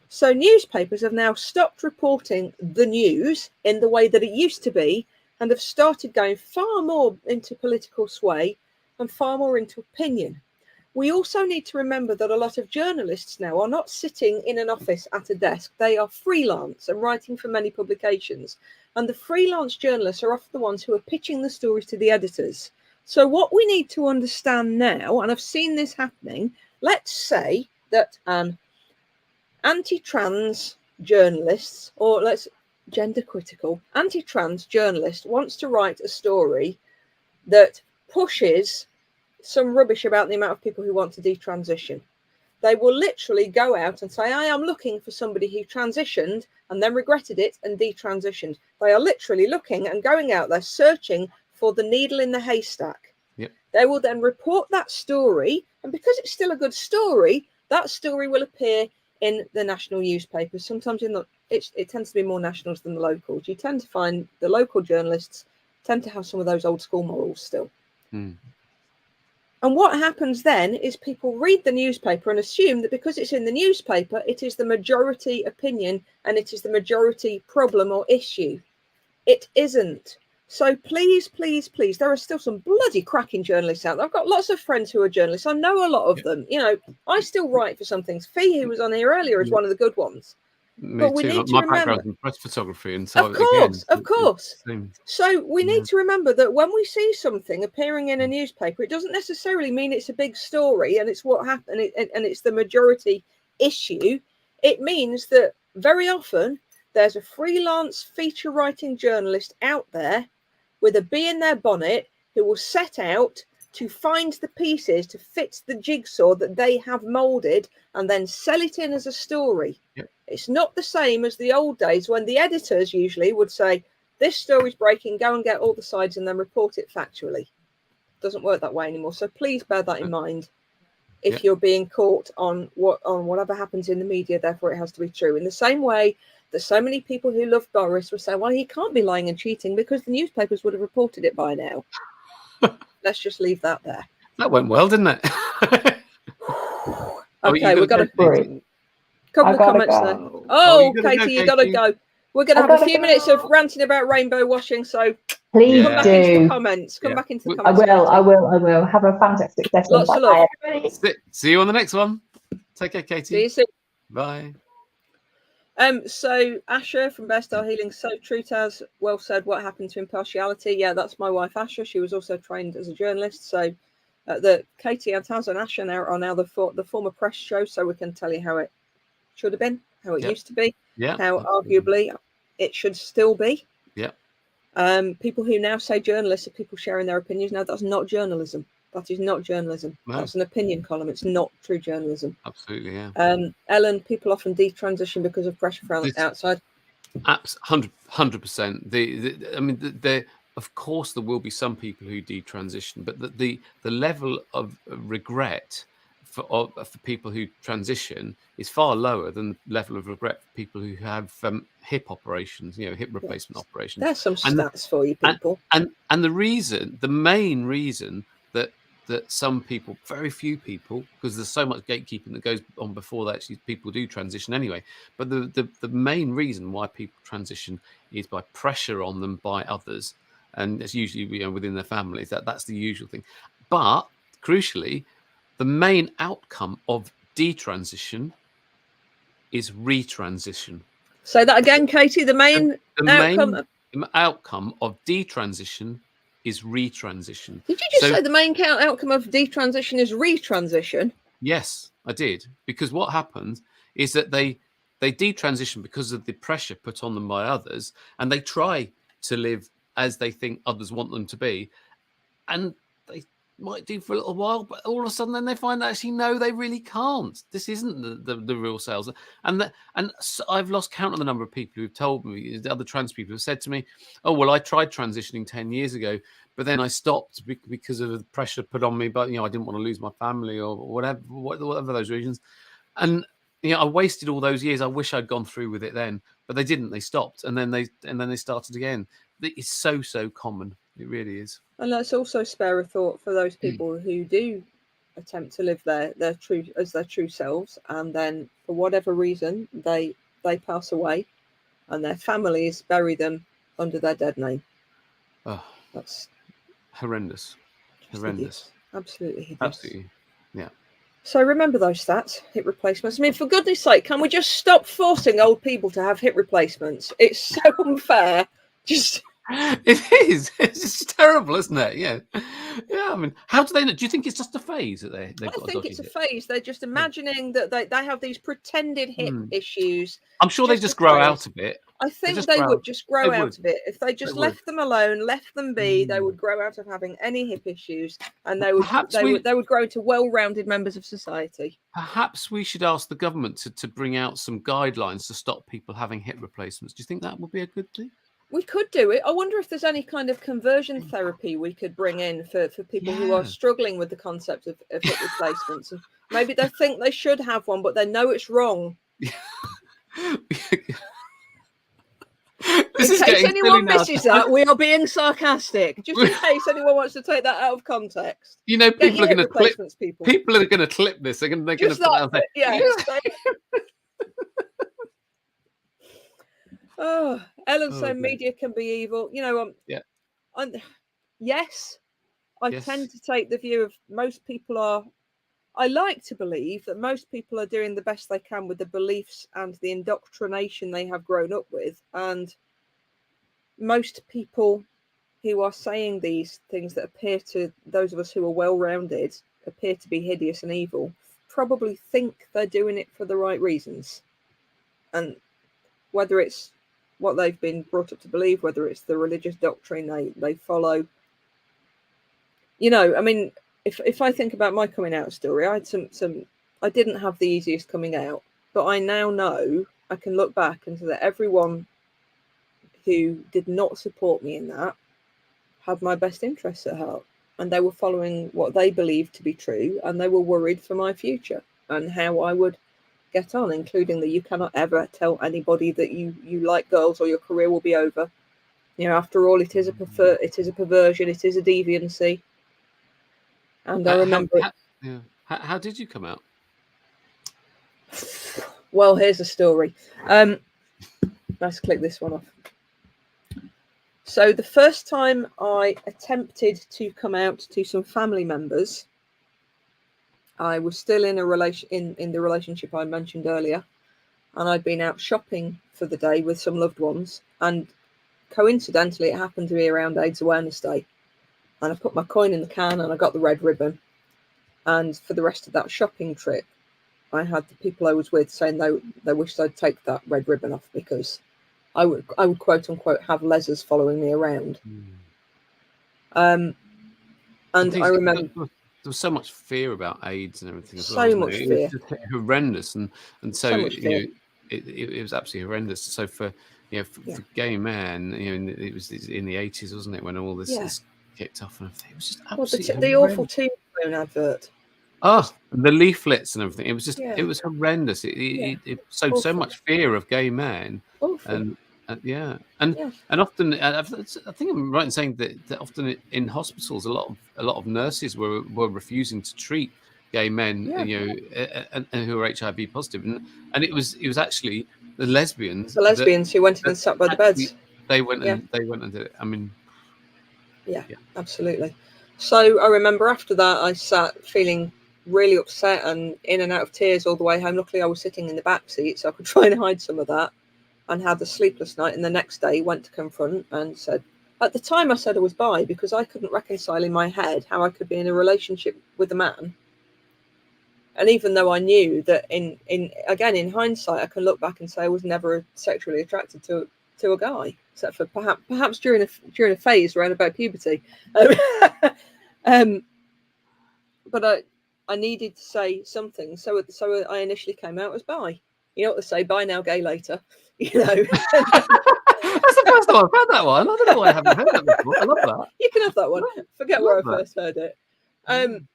So newspapers have now stopped reporting the news in the way that it used to be and have started going far more into political sway and far more into opinion. We also need to remember that a lot of journalists now are not sitting in an office at a desk. They are freelance and writing for many publications. And the freelance journalists are often the ones who are pitching the stories to the editors. So what we need to understand now, and I've seen this happening, let's say that anti-trans journalists, or let's gender critical, anti-trans journalist wants to write a story that pushes some rubbish about the amount of people who want to detransition. They will literally go out and say, I am looking for somebody who transitioned and then regretted it and detransitioned. They are literally looking and going out there searching for the needle in the haystack. Yep. They will then report that story, and because it's still a good story, that story will appear in the national newspapers. Sometimes it tends to be more nationals than the locals. You tend to find the local journalists tend to have some of those old school morals still. And what happens then is people read the newspaper and assume that because it's in the newspaper, it is the majority opinion and it is the majority problem or issue. It isn't. So please, please, please, there are still some bloody cracking journalists out there. I've got lots of friends who are journalists. I know a lot of them. You know, I still write for some things. Fee, who was on here earlier, is one of the good ones. Me but we too. need to My remember, background's in press photography, and so of course. Same. So we need to remember that when we see something appearing in a newspaper, it doesn't necessarily mean it's a big story and it's what happened and it's the majority issue. It means that very often there's a freelance feature writing journalist out there with a bee in their bonnet who will set out to find the pieces to fit the jigsaw that they have molded and then sell it in as a story. Yep. It's not the same as the old days when the editors usually would say, this story's breaking, go and get all the sides and then report it factually. It doesn't work that way anymore. So please bear that in mind if you're being caught on whatever happens in the media, therefore it has to be true. In the same way that so many people who love Boris will say, well, he can't be lying and cheating because the newspapers would have reported it by now. Let's just leave that there. That went well, didn't it? Okay, we've got a couple of comments now. Oh, Katie, you got to go. We're going to have a few minutes of ranting about rainbow washing, so please come back into the comments. Come back into the comments. I will. Have a fantastic session. Lots of love. See you on the next one. Take care, Katie. See you soon. Bye. So Asher from Best Style Healing, so true, Taz. Well said. What happened to impartiality? Yeah, that's my wife, Asher. She was also trained as a journalist. So the Katie and Taz and Asher are now the former press show, so we can tell you how it should have been, how it used to be, how arguably it should still be. People who now say journalists are people sharing their opinions. No, that's not journalism. That is not journalism. No. That's an opinion column. It's not true journalism. Absolutely, yeah. Ellen, people often detransition because of pressure from outside. 100%. I mean, of course, there will be some people who detransition, but the level of regret for people who transition is far lower than the level of regret for people who have hip operations, hip replacement operations. There's some stats for you people. And the main reason that some people, very few people, because there's so much gatekeeping that goes on before that actually people do transition anyway. But the main reason why people transition is by pressure on them by others, and it's usually within their families. That's the usual thing. But crucially, the main outcome of detransition is retransition. Say that again, Katie. The main outcome. outcome of detransition is retransition. Did you just So say the main outcome of detransition is retransition? yes, I did, because what happened is that they detransition because of the pressure put on them by others, and they try to live as they think others want them to be, and they might do for a little while, but all of a sudden then they find actually no, they really can't. This isn't the real selves. And I've lost count of the number of people who've told me, the other trans people have said to me, oh well, I tried transitioning 10 years ago, but then I stopped because of the pressure put on me, but I didn't want to lose my family or whatever those reasons. And I wasted all those years. I wish I'd gone through with it then, but they didn't. They stopped, and then they started again. It's so common. It really is. And let's also spare a thought for those people who do attempt to live their true selves, and then for whatever reason they pass away, and their families bury them under their dead name. Oh, that's horrendous. Horrendous. Hideous. Absolutely hideous. Absolutely. Yeah. So remember those stats, hip replacements. I mean, for goodness sake, can we just stop forcing old people to have hip replacements? It's so unfair. Just it is. It's just terrible, isn't it? Yeah. I mean, how do they know? Do you think it's just a phase that they've got? I think it's a phase. They're just imagining that they have these pretended hip issues. I'm sure they just grow out of it. I think they would just grow out of it. If they just left them alone, left them be, they would grow out of having any hip issues, and they would grow into well-rounded members of society. Perhaps we should ask the government to bring out some guidelines to stop people having hip replacements. Do you think that would be a good thing? We could do it. I wonder if there's any kind of conversion therapy we could bring in for people who are struggling with the concept of hip replacements. And maybe they think they should have one, but they know it's wrong. In case anyone misses that, we are being sarcastic. Just in case anyone wants to take that out of context. People are going to clip. People are going to clip this. They're going to put that. Oh, Ellen said media can be evil. Yes, I tend to take the view of most people are. I like to believe that most people are doing the best they can with the beliefs and the indoctrination they have grown up with. And most people who are saying these things that appear to those of us who are well-rounded, appear to be hideous and evil, probably think they're doing it for the right reasons. And whether it's what they've been brought up to believe, whether it's the religious doctrine they follow. I mean, if I think about my coming out story, I had I didn't have the easiest coming out, but I now know I can look back and say that everyone who did not support me in that had my best interests at heart, and they were following what they believed to be true, and they were worried for my future and how I would get on, including that you cannot ever tell anybody that you like girls or your career will be over. After all, it is a perversion, it is a deviancy. And I remember How did you come out? Well, here's a story. Let's click this one off. So the first time I attempted to come out to some family members, I was still in in the relationship I mentioned earlier, and I'd been out shopping for the day with some loved ones, and coincidentally it happened to be around AIDS Awareness Day, and I put my coin in the can and I got the red ribbon, and for the rest of that shopping trip I had the people I was with saying they wished I'd take that red ribbon off because I would quote unquote have lesers following me around. And I remember there was so much fear about AIDS and everything as well. So much fear. It was just horrendous, and so it was absolutely horrendous. So for gay men, it was in the 80s, wasn't it, when all this kicked off and everything. It was just absolutely the awful Tombstone advert. Oh, the leaflets and everything. It was just it was horrendous. It sowed so much fear of gay men. Awful. And often, I think I'm right in saying that often in hospitals, a lot of nurses were refusing to treat gay men, and who are HIV positive, and it was actually the lesbians who went in and sat by the beds. They went and did it. I mean, absolutely. So I remember after that, I sat feeling really upset and in and out of tears all the way home. Luckily, I was sitting in the back seat, so I could try and hide some of that. and had a sleepless night. And the next day went to confront and said, at the time I said I was bi because I couldn't reconcile in my head how I could be in a relationship with a man. And even though I knew that in hindsight, I can look back and say I was never sexually attracted to a guy, except for perhaps during a phase around about puberty. But I needed to say something, so I initially came out as bi. You know what they say, bi now, gay later. You know. That's the first time I've heard that one. I don't know why I haven't heard that before. I love that. You can have that one. Forget where I first heard it. And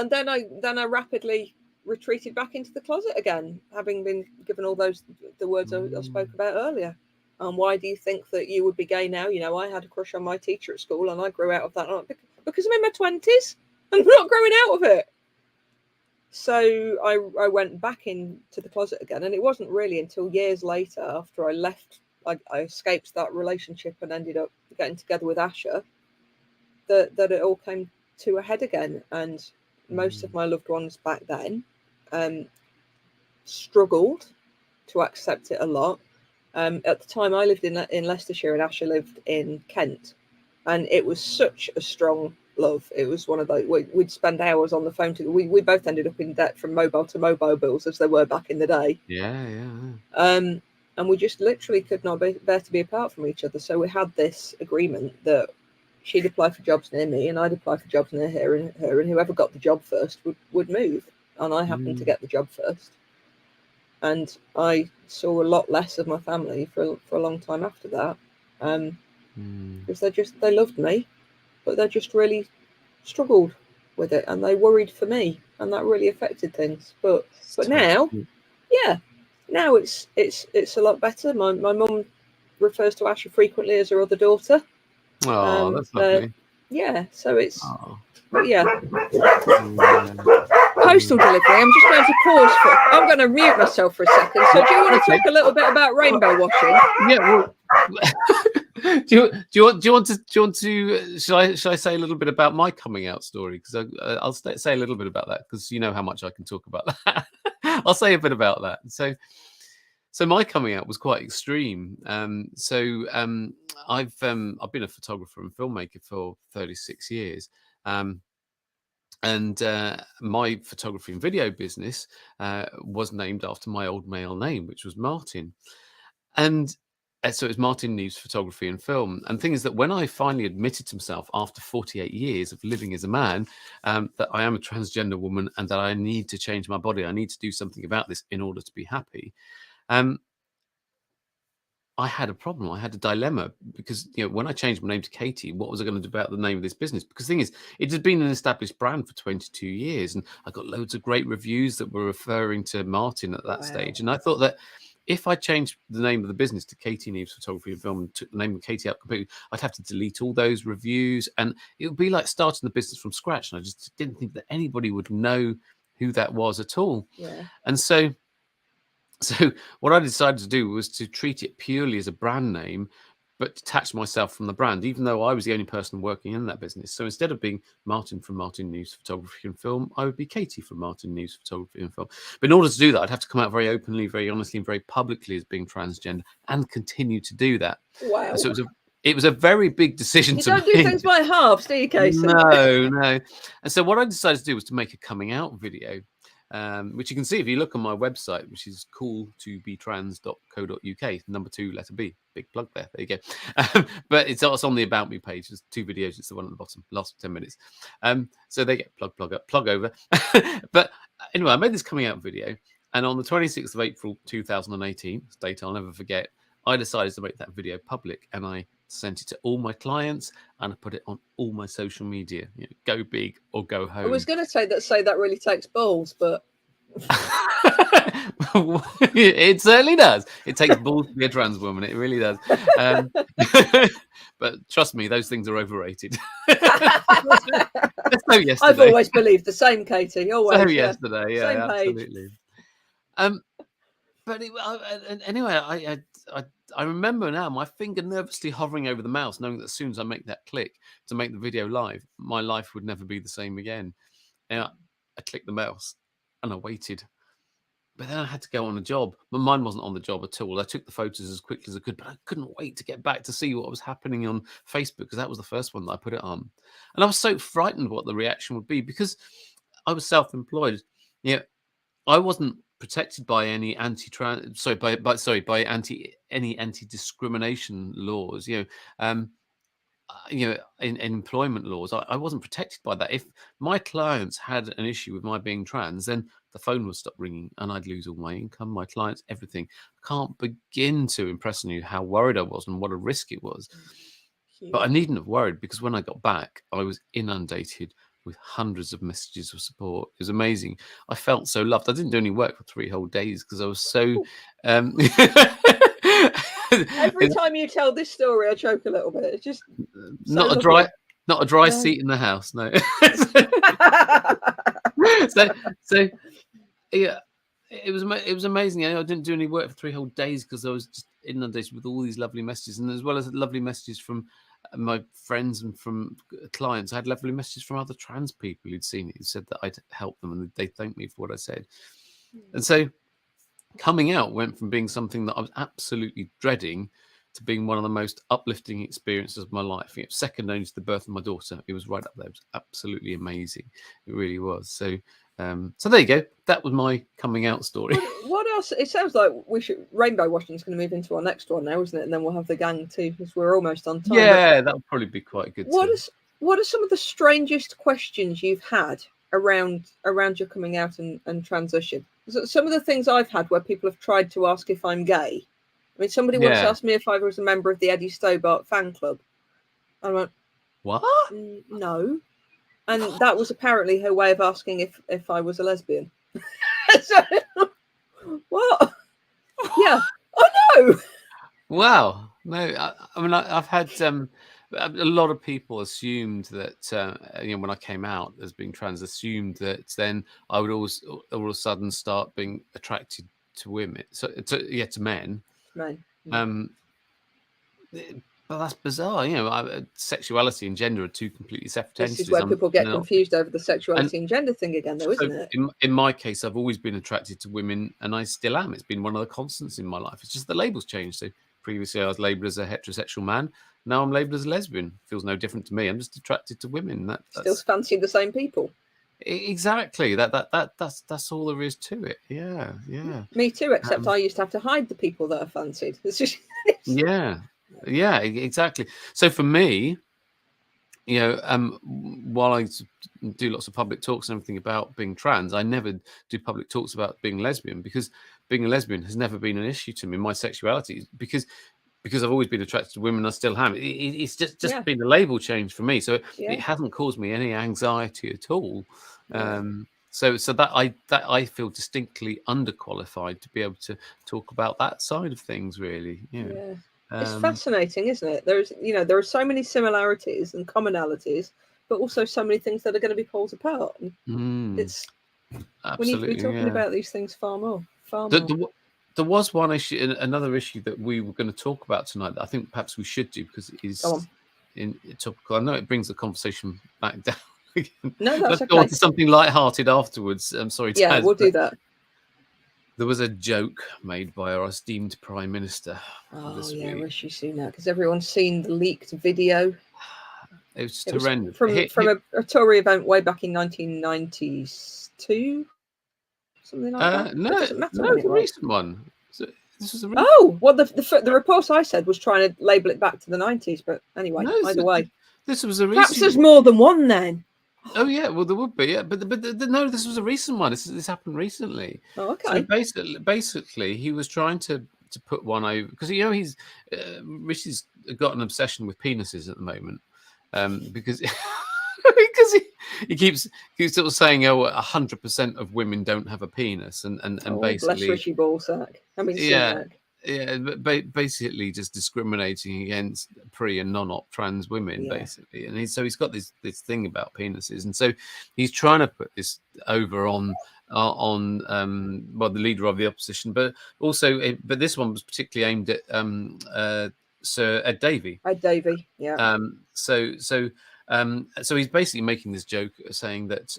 then I rapidly retreated back into the closet again, having been given all the words I spoke about earlier. Why do you think that you would be gay now? You know, I had a crush on my teacher at school, and I grew out of that because I'm in my 20s. I'm not growing out of it. So I went back into the closet again, and it wasn't really until years later, after I left, I escaped that relationship and ended up getting together with Asher, that it all came to a head again. And most of my loved ones back then struggled to accept it a lot. At the time, I lived in Leicestershire, and Asher lived in Kent, and it was such a strong love. It was one of those we'd spend hours on the phone together. We both ended up in debt from mobile to mobile bills, as they were back in the day. And we just literally could not bear to be apart from each other. So we had this agreement that she'd apply for jobs near me, and I'd apply for jobs near her, and whoever got the job first would move. And I happened to get the job first, and I saw a lot less of my family for a long time after that, because they loved me, but they just really struggled with it, and they worried for me, and that really affected things. But now, now it's a lot better. My mum refers to Asher frequently as her other daughter. Oh, that's lovely. Yeah, so it's postal delivery. I'm just going to pause I'm going to mute myself for a second. So do you want to talk a little bit about rainbow washing? Yeah, well, do you want to shall I say a little bit about my coming out story, because I'll say a little bit about that, because you know how much I can talk about that. I'll say a bit about that. So my coming out was quite extreme. I've been a photographer and filmmaker for 36 years. And my photography and video business was named after my old male name, which was Martin. And so it's Martin Neeves Photography and Film. And the thing is that when I finally admitted to myself after 48 years of living as a man, that I am a transgender woman and that I need to change my body, I need to do something about this in order to be happy, I had a problem. I had a dilemma, because when I changed my name to Katie, what was I going to do about the name of this business? Because the thing is, it had been an established brand for 22 years, and I got loads of great reviews that were referring to Martin at that stage. And I thought that if I changed the name of the business to Katie Neeves Photography and Film and took the name of Katie out completely, I'd have to delete all those reviews, and it would be like starting the business from scratch. And I just didn't think that anybody would know who that was at all. Yeah. And so what I decided to do was to treat it purely as a brand name, but detach myself from the brand, even though I was the only person working in that business. So instead of being Martin from Martin Neeves Photography and Film, I would be Katie from Martin Neeves Photography and Film. But in order to do that, I'd have to come out very openly, very honestly, and very publicly as being transgender, and continue to do that. Wow. And so it was a very big decision to make. You don't do things by halves, do you, Casey? No. And so what I decided to do was to make a coming out video, which you can see if you look on my website, which is cooltobetrans.co.uk, number 2, letter B. Big plug there. There you go. But it's on the About Me page. There's 2 videos. It's the one at the bottom, last 10 minutes. So they get plug over. But anyway, I made this coming out video. And on the 26th of April, 2018, this date I'll never forget, I decided to make that video public, and I sent it to all my clients, and I put it on all my social media. Go big or go home. I was going to say that really takes balls, but it certainly does. It takes balls to be a trans woman. It really does. But trust me, those things are overrated. So yesterday. I've always believed the same, Katie. Always. So yesterday, yeah, same absolutely. But anyway, I remember now my finger nervously hovering over the mouse, knowing that as soon as I make that click to make the video live, my life would never be the same again. Now, I clicked the mouse and I waited. But then I had to go on a job. But mine wasn't on the job at all. I took the photos as quickly as I could, but I couldn't wait to get back to see what was happening on Facebook, because that was the first one that I put it on. And I was so frightened what the reaction would be, because I was self-employed. Yeah, I wasn't protected by any anti-discrimination laws. In employment laws, I wasn't protected by that. If my clients had an issue with my being trans, then the phone would stop ringing and I'd lose all my income, my clients, everything. Can't begin to impress on you how worried I was and what a risk it was. But I needn't have worried, because when I got back, I was inundated with hundreds of messages of support. It was amazing. I felt so loved. I didn't do any work for 3 whole days because I was so Every time you tell this story, I choke a little bit. It's just not a dry seat in the house. No. so yeah, it was amazing. I didn't do any work for 3 whole days because I was just inundated with all these lovely messages, and as well as lovely messages from my friends and from clients, I had lovely messages from other trans people who'd seen it, who said that I'd helped them, and they thanked me for what I said. And so coming out went from being something that I was absolutely dreading to being one of the most uplifting experiences of my life. Second only to the birth of my daughter. It was right up there. It was absolutely amazing. It really was. So there you go. That was my coming out story. What else? It sounds like Rainbow Washing is going to move into our next one now, isn't it? And then we'll have the gang too, because we're almost on time. Yeah, that would probably be quite good. What are some of the strangest questions you've had around your coming out and transition? Some of the things I've had where people have tried to ask if I'm gay. I mean, somebody once asked me if I was a member of the Eddie Stobart fan club. I went, what? No. And that was apparently her way of asking if I was a lesbian. So, what? Yeah. Oh, no. Wow. No, I mean, I've had a lot of people assumed that, when I came out as being trans, assumed that then I would all of a sudden start being attracted to women, to men. Men. But that's bizarre. Sexuality and gender are two completely separate entities. This is where people get confused over the sexuality and gender thing again, though, isn't it? In my case, I've always been attracted to women, and I still am. It's been one of the constants in my life. It's just the labels changed. So previously I was labelled as a heterosexual man. Now I'm labelled as a lesbian. Feels no different to me. I'm just attracted to women. That's still fancying the same people. Exactly. That's all there is to it. Yeah. Me too, except I used to have to hide the people that I fancied. It's just Yeah, exactly. So for me, while I do lots of public talks and everything about being trans, I never do public talks about being lesbian, because being a lesbian has never been an issue to me. My sexuality, because I've always been attracted to women, I still am. It's just been a label change for me, so it hasn't caused me any anxiety at all. So that I feel distinctly underqualified to be able to talk about that side of things, really. Yeah. It's fascinating, isn't it? There are so many similarities and commonalities, but also so many things that are going to be pulled apart. It's we need to be talking about these things far more. There was one issue, another issue that we were going to talk about tonight that I think perhaps we should do, because it is topical. I know it brings the conversation back down again. No, that's Let's okay. go on to something light-hearted afterwards. I'm sorry, Taz. Yeah, we'll do that. There was a joke made by our esteemed Prime Minister this week. Rishi Sunak, because everyone's seen the leaked video. It was just horrendous. From a Tory event way back in 1992, something like that. No, it's a recent one. This was the report I said was trying to label it back to the 90s, but anyway, either way. This was a recent. Perhaps there's more than one then. Oh yeah, well there would be, yeah, but no, this was a recent one. This happened recently. Oh, okay. So basically, he was trying to put one over, because he's Rishi's got an obsession with penises at the moment, because he keeps sort of saying, 100% of women don't have a penis, and basically bless Rishi Ballsack. I mean, Sunak. Yeah, but basically just discriminating against pre and non-op trans women, basically. And he's got this thing about penises, and so he's trying to put this over on the leader of the opposition, but also but this one was particularly aimed at Sir Ed Davey. Ed Davey, yeah. So he's basically making this joke saying that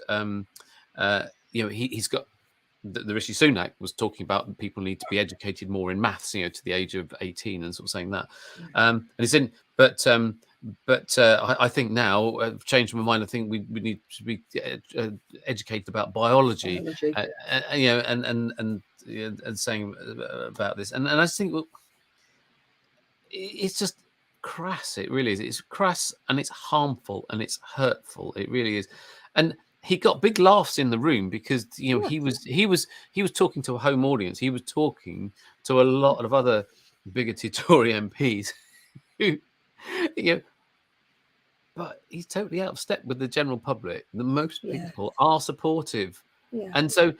he's got the Rishi Sunak was talking about that people need to be educated more in maths, to the age of 18, and sort of saying that. And he's in, but I think now I've changed my mind. I think we need to be educated about biology, and saying about this, and I just think, well, it's just crass. It really is. It's crass, and it's harmful, and it's hurtful. It really is. And he got big laughs in the room because he was talking to a home audience. He was talking to a lot of other bigoted Tory MPs who, but he's totally out of step with the general public. The most people are supportive, and so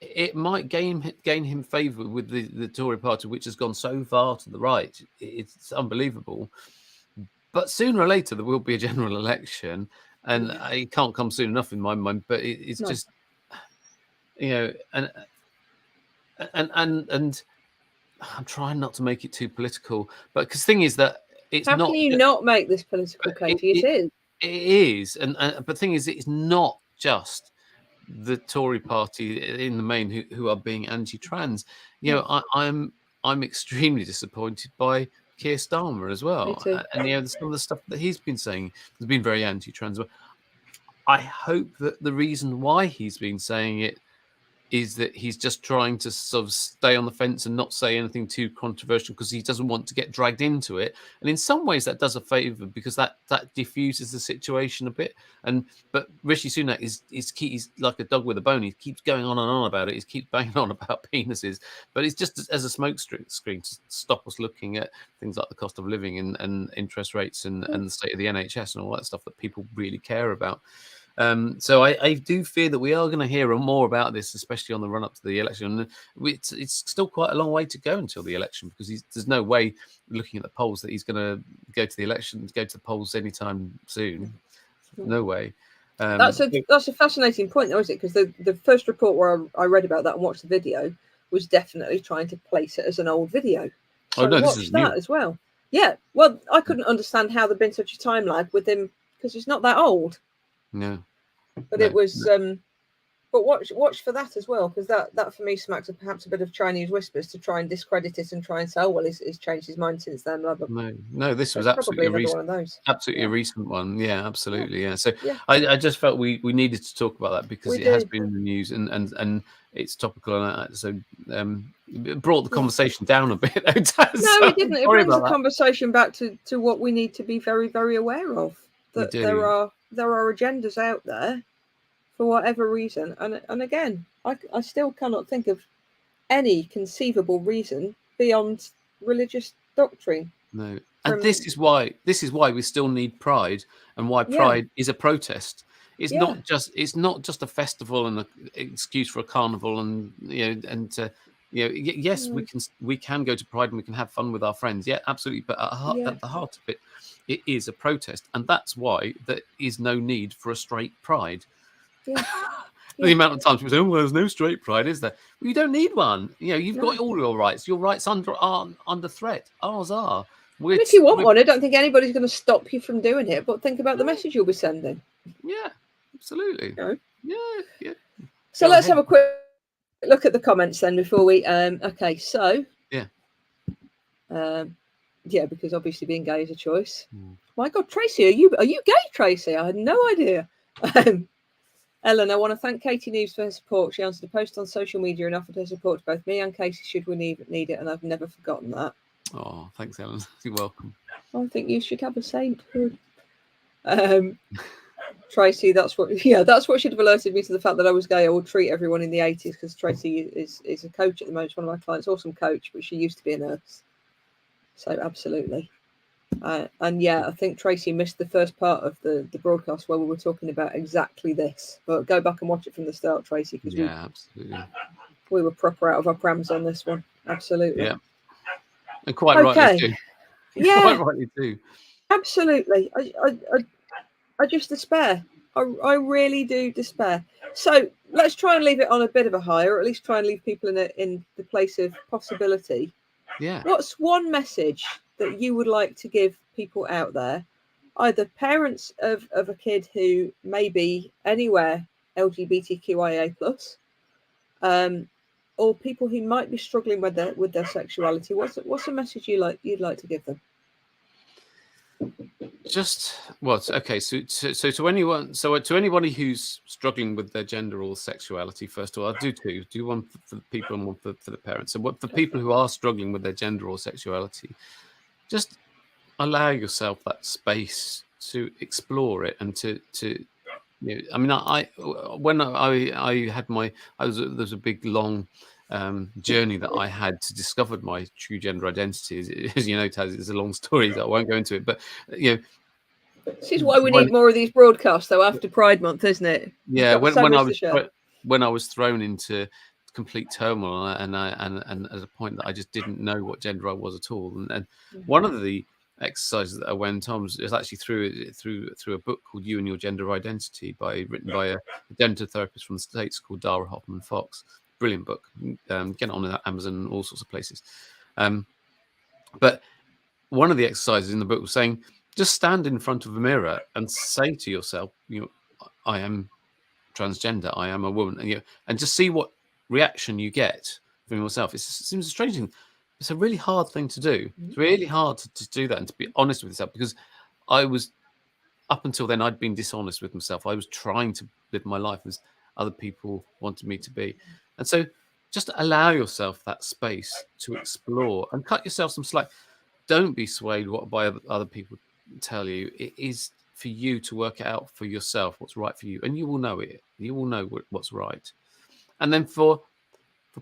it might gain him favour with the Tory party, which has gone so far to the right. It's unbelievable. But sooner or later, there will be a general election, and it can't come soon enough in my mind. But it's just, and I'm trying not to make it too political, but because the thing is that it's How not. Can you not make this political, Katie? It is. It is, but the thing is, it's not just the Tory party in the main who are being anti-trans. I'm extremely disappointed by Keir Starmer as well, and some of the stuff that he's been saying has been very anti-trans. I hope that the reason why he's been saying it is that he's just trying to sort of stay on the fence and not say anything too controversial because he doesn't want to get dragged into it. And in some ways that does a favour because that diffuses the situation a bit. But Rishi Sunak he's like a dog with a bone. He keeps going on and on about it. He keeps banging on about penises, but it's just as a smoke screen to stop us looking at things like the cost of living and interest rates and the state of the NHS and all that stuff that people really care about. So I do fear that we are going to hear more about this, especially on the run up to the election. It's still quite a long way to go until the election because there's no way, looking at the polls, that he's going to go to the polls anytime soon. No way. That's a fascinating point, though, isn't it? Because the first report where I read about that and watched the video was definitely trying to place it as an old video. So this is that new as well. Yeah. Well, I couldn't understand how there'd been such a time lag with him because he's not that old. No. But it was, but watch for that as well, because that for me smacks of perhaps a bit of Chinese whispers to try and discredit it and try and say, oh, well, he's changed his mind since then. Blah, blah, blah. No, this was absolutely a recent one. Yeah, absolutely. Yeah. So I just felt we needed to talk about that because it has been in the news and it's topical. And so it brought the conversation down a bit. No, it didn't. It brings the conversation back to what we need to be very, very aware of. That there are agendas out there for whatever reason, and again, I still cannot think of any conceivable reason beyond religious doctrine. No, and this is why we still need Pride, and why Pride is a protest. It's not just a festival and an excuse for a carnival, and yes, we can go to Pride and we can have fun with our friends. Yeah, absolutely. But at the heart of it, it is a protest, and that's why there is no need for a straight Pride. Yeah. The amount of times people say, "Oh, well, there's no straight Pride, is there?" Well, you don't need one. You've got all your rights. Your rights aren't under threat. Ours are. If you want one, I don't think anybody's going to stop you from doing it. But think about the message you'll be sending. Yeah, absolutely. Yeah. So let's have a quick look at the comments then before we. Okay, so because obviously being gay is a choice. My God, Tracy, are you gay, Tracy? I had no idea. Ellen, I want to thank Katie Neeves for her support. She answered a post on social media and offered her support to both me and Katie should we need it, and I've never forgotten that. Oh, thanks, Ellen. You're welcome. I think you should have a sainthood. Tracy, that's what should have alerted me to the fact that I was gay. I would treat everyone in the 80s because Tracy is a coach at the moment, one of my clients, awesome coach, but she used to be a nurse. So absolutely. And I think Tracy missed the first part of the broadcast where we were talking about exactly this. But go back and watch it from the start, Tracy, because absolutely. We were proper out of our prams on this one. Absolutely. Yeah. And quite rightly too. Yeah. Quite rightly too. Absolutely. I just despair. I really do despair. So let's try and leave it on a bit of a high, or at least try and leave people in the place of possibility. Yeah. What's one message that you would like to give people out there, either parents of a kid who may be anywhere LGBTQIA plus, or people who might be struggling with their sexuality, what's a message you'd like to give them? Just what? Okay, so to anyone, to anybody who's struggling with their gender or sexuality, first of all, I'll do one for the people and one for the parents. So, what for people who are struggling with their gender or sexuality, just allow yourself that space to explore it and to I mean, when I had there was a big long journey that I had to discover my true gender identity. As you know, Taz, it's a long story that I won't go into it, but this is why we need more of these broadcasts, though, after Pride Month, isn't it? Yeah, when I was thrown into complete turmoil, and at a point that I just didn't know what gender I was at all, and one of the exercises that I went on was actually through a book called "You and Your Gender Identity" written by a gender therapist from the States called Dara Hoffman Fox. Brilliant book. Get it on Amazon and all sorts of places. But one of the exercises in the book was saying, just stand in front of a mirror and say to yourself, I am transgender, I am a woman, and just see what reaction you get from yourself. It seems a strange thing. It's a really hard thing to do. It's really hard to do that and to be honest with yourself, because I was, up until then, I'd been dishonest with myself. I was trying to live my life as other people wanted me to be. And so just allow yourself that space to explore and cut yourself some slack. Don't be swayed by other people tell you. It is for you to work it out for yourself what's right for you, and you will know it. You will know what's right. And then for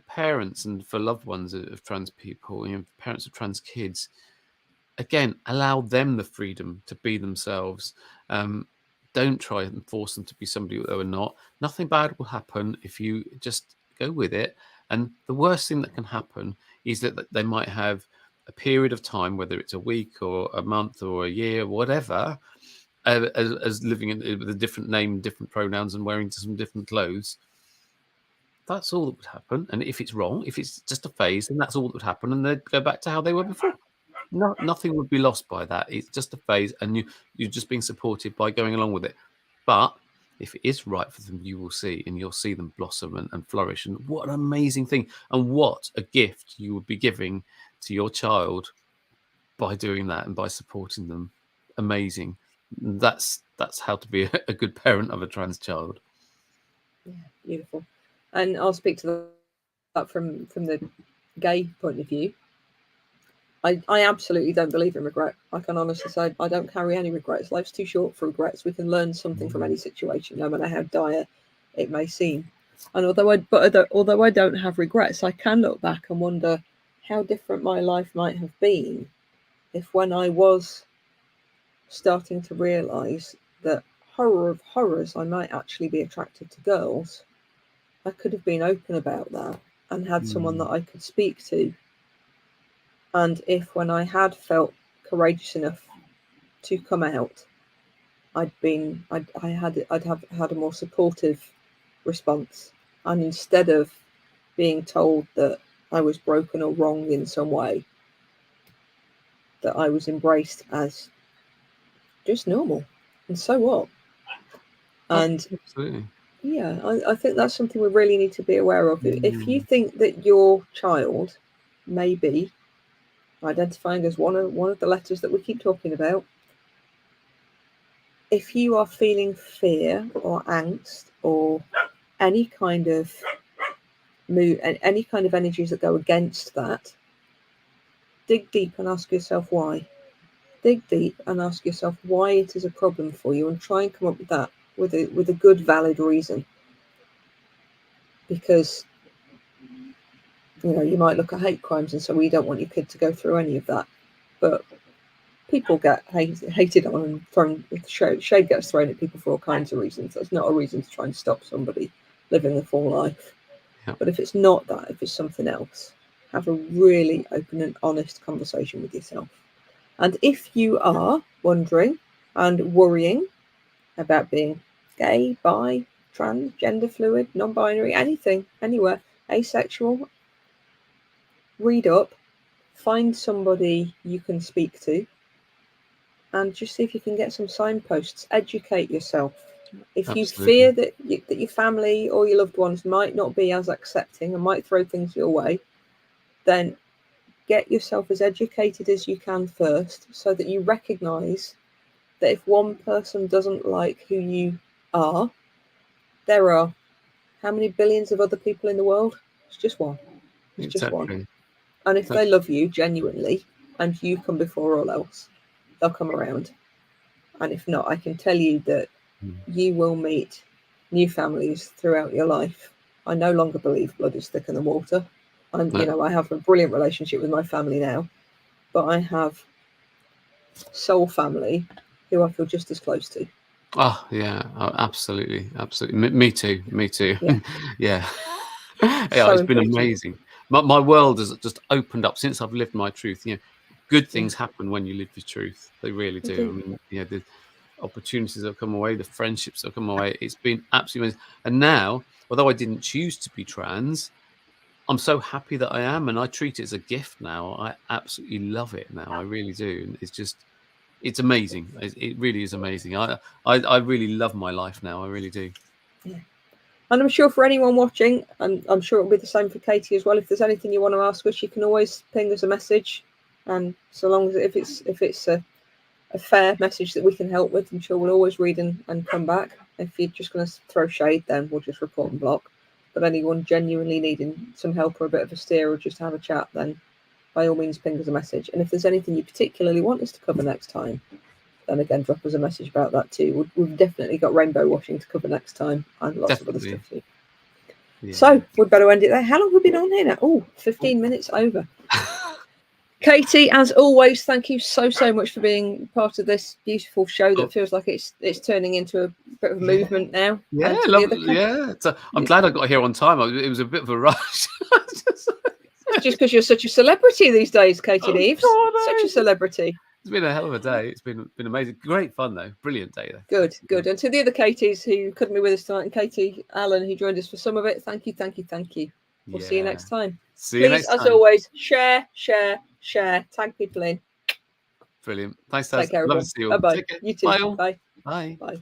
parents and for loved ones of trans people, parents of trans kids, again, allow them the freedom to be themselves. Don't try and force them to be somebody they are not. Nothing bad will happen if you just go with it. And the worst thing that can happen is that they might have a period of time, whether it's a week or a month or a year, whatever, as living with a different name, different pronouns, and wearing some different clothes. That's all that would happen. And if it's wrong, if it's just a phase, then that's all that would happen, and they'd go back to how they were before. No, nothing would be lost by that. It's just a phase, and you're just being supported by going along with it. But if it is right for them, you will see, and you'll see them blossom and flourish. And what an amazing thing, and what a gift you would be giving to your child by doing that and by supporting them. Amazing. That's how to be a good parent of a trans child. Yeah, beautiful. And I'll speak to that from the gay point of view. I absolutely don't believe in regret. I can honestly say I don't carry any regrets. Life's too short for regrets. We can learn something from any situation, no matter how dire it may seem. And although I don't have regrets, I can look back and wonder how different my life might have been if, when I was starting to realise that horror of horrors, I might actually be attracted to girls, I could have been open about that and had someone that I could speak to. And if, when I had felt courageous enough to come out, I'd have had a more supportive response. And instead of being told that I was broken or wrong in some way, that I was embraced as just normal. And so what? And absolutely. Yeah, I think that's something we really need to be aware of. If you think that your child may be identifying as one of the letters that we keep talking about, if you are feeling fear or angst or any kind of mood, any kind of energies that go against that, dig deep and ask yourself why. Dig deep and ask yourself why it is a problem for you, and try and come up with that with a good, valid reason. Because you might look at hate crimes and say, well, you don't want your kid to go through any of that. But people get hated on and thrown, shade gets thrown at people for all kinds of reasons. That's not a reason to try and stop somebody living a full life. Yeah. But if it's not that, if it's something else, have a really open and honest conversation with yourself. And if you are wondering and worrying about being gay, bi, trans, gender fluid, non-binary, anything, anywhere, asexual, read up, find somebody you can speak to, and just see if you can get some signposts. Educate yourself. If you Absolutely. fear that your family or your loved ones might not be as accepting and might throw things your way, then get yourself as educated as you can first, so that you recognise that if one person doesn't like who you are, there are how many billions of other people in the world? It's just one. It's just one. Exactly. And if they love you genuinely and you come before all else, they'll come around. And if not, I can tell you that you will meet new families throughout your life. I no longer believe blood is thicker than water. And, you know, I have a brilliant relationship with my family now, but I have soul family who I feel just as close to. Oh yeah, oh, absolutely, absolutely. Me too, me too. Yeah. Yeah, yeah. So It's been important. amazing. My world has just opened up since I've lived my truth. You know, good things happen when you live your truth. They really do. I mean, you know, the opportunities that have come away, the friendships that have come away. It's been absolutely amazing. And now, although I didn't choose to be trans, I'm so happy that I am, and I treat it as a gift now. I absolutely love it now. I really do. And it's just, it's amazing. It really is amazing. I really love my life now. I really do. Yeah. And I'm sure for anyone watching, and I'm sure it'll be the same for Katie as well, if there's anything you want to ask us, you can always ping us a message. And so long as if it's a fair message that we can help with, I'm sure we'll always read and come back. If you're just going to throw shade, then we'll just report and block. But anyone genuinely needing some help or a bit of a steer or just to have a chat, then by all means ping us a message. And if there's anything you particularly want us to cover next time, then again drop us a message about that too. We've definitely got rainbow washing to cover next time and lots of other stuff too. Yeah. So we'd better end it there. How long have we been on here now? Oh, 15 minutes over. Katie, as always, thank you so much for being part of this beautiful show that feels like it's turning into a bit of a movement now. Yeah, yeah. So I'm glad I got here on time. It was a bit of a rush. It's just because you're such a celebrity these days, Katie Neeves. Such a celebrity. It's been a hell of a day. It's been amazing. Great fun though. Brilliant day though. Good. And to the other Katies who couldn't be with us tonight, and Katie Allen who joined us for some of it, thank you. We'll see you next time. See you next time. Please, as always, share, tag people in. Brilliant. Thanks, Taz. Take care, Love everyone. to see you all. Bye-bye. Take care. You too. Bye all. Bye. Bye. Bye.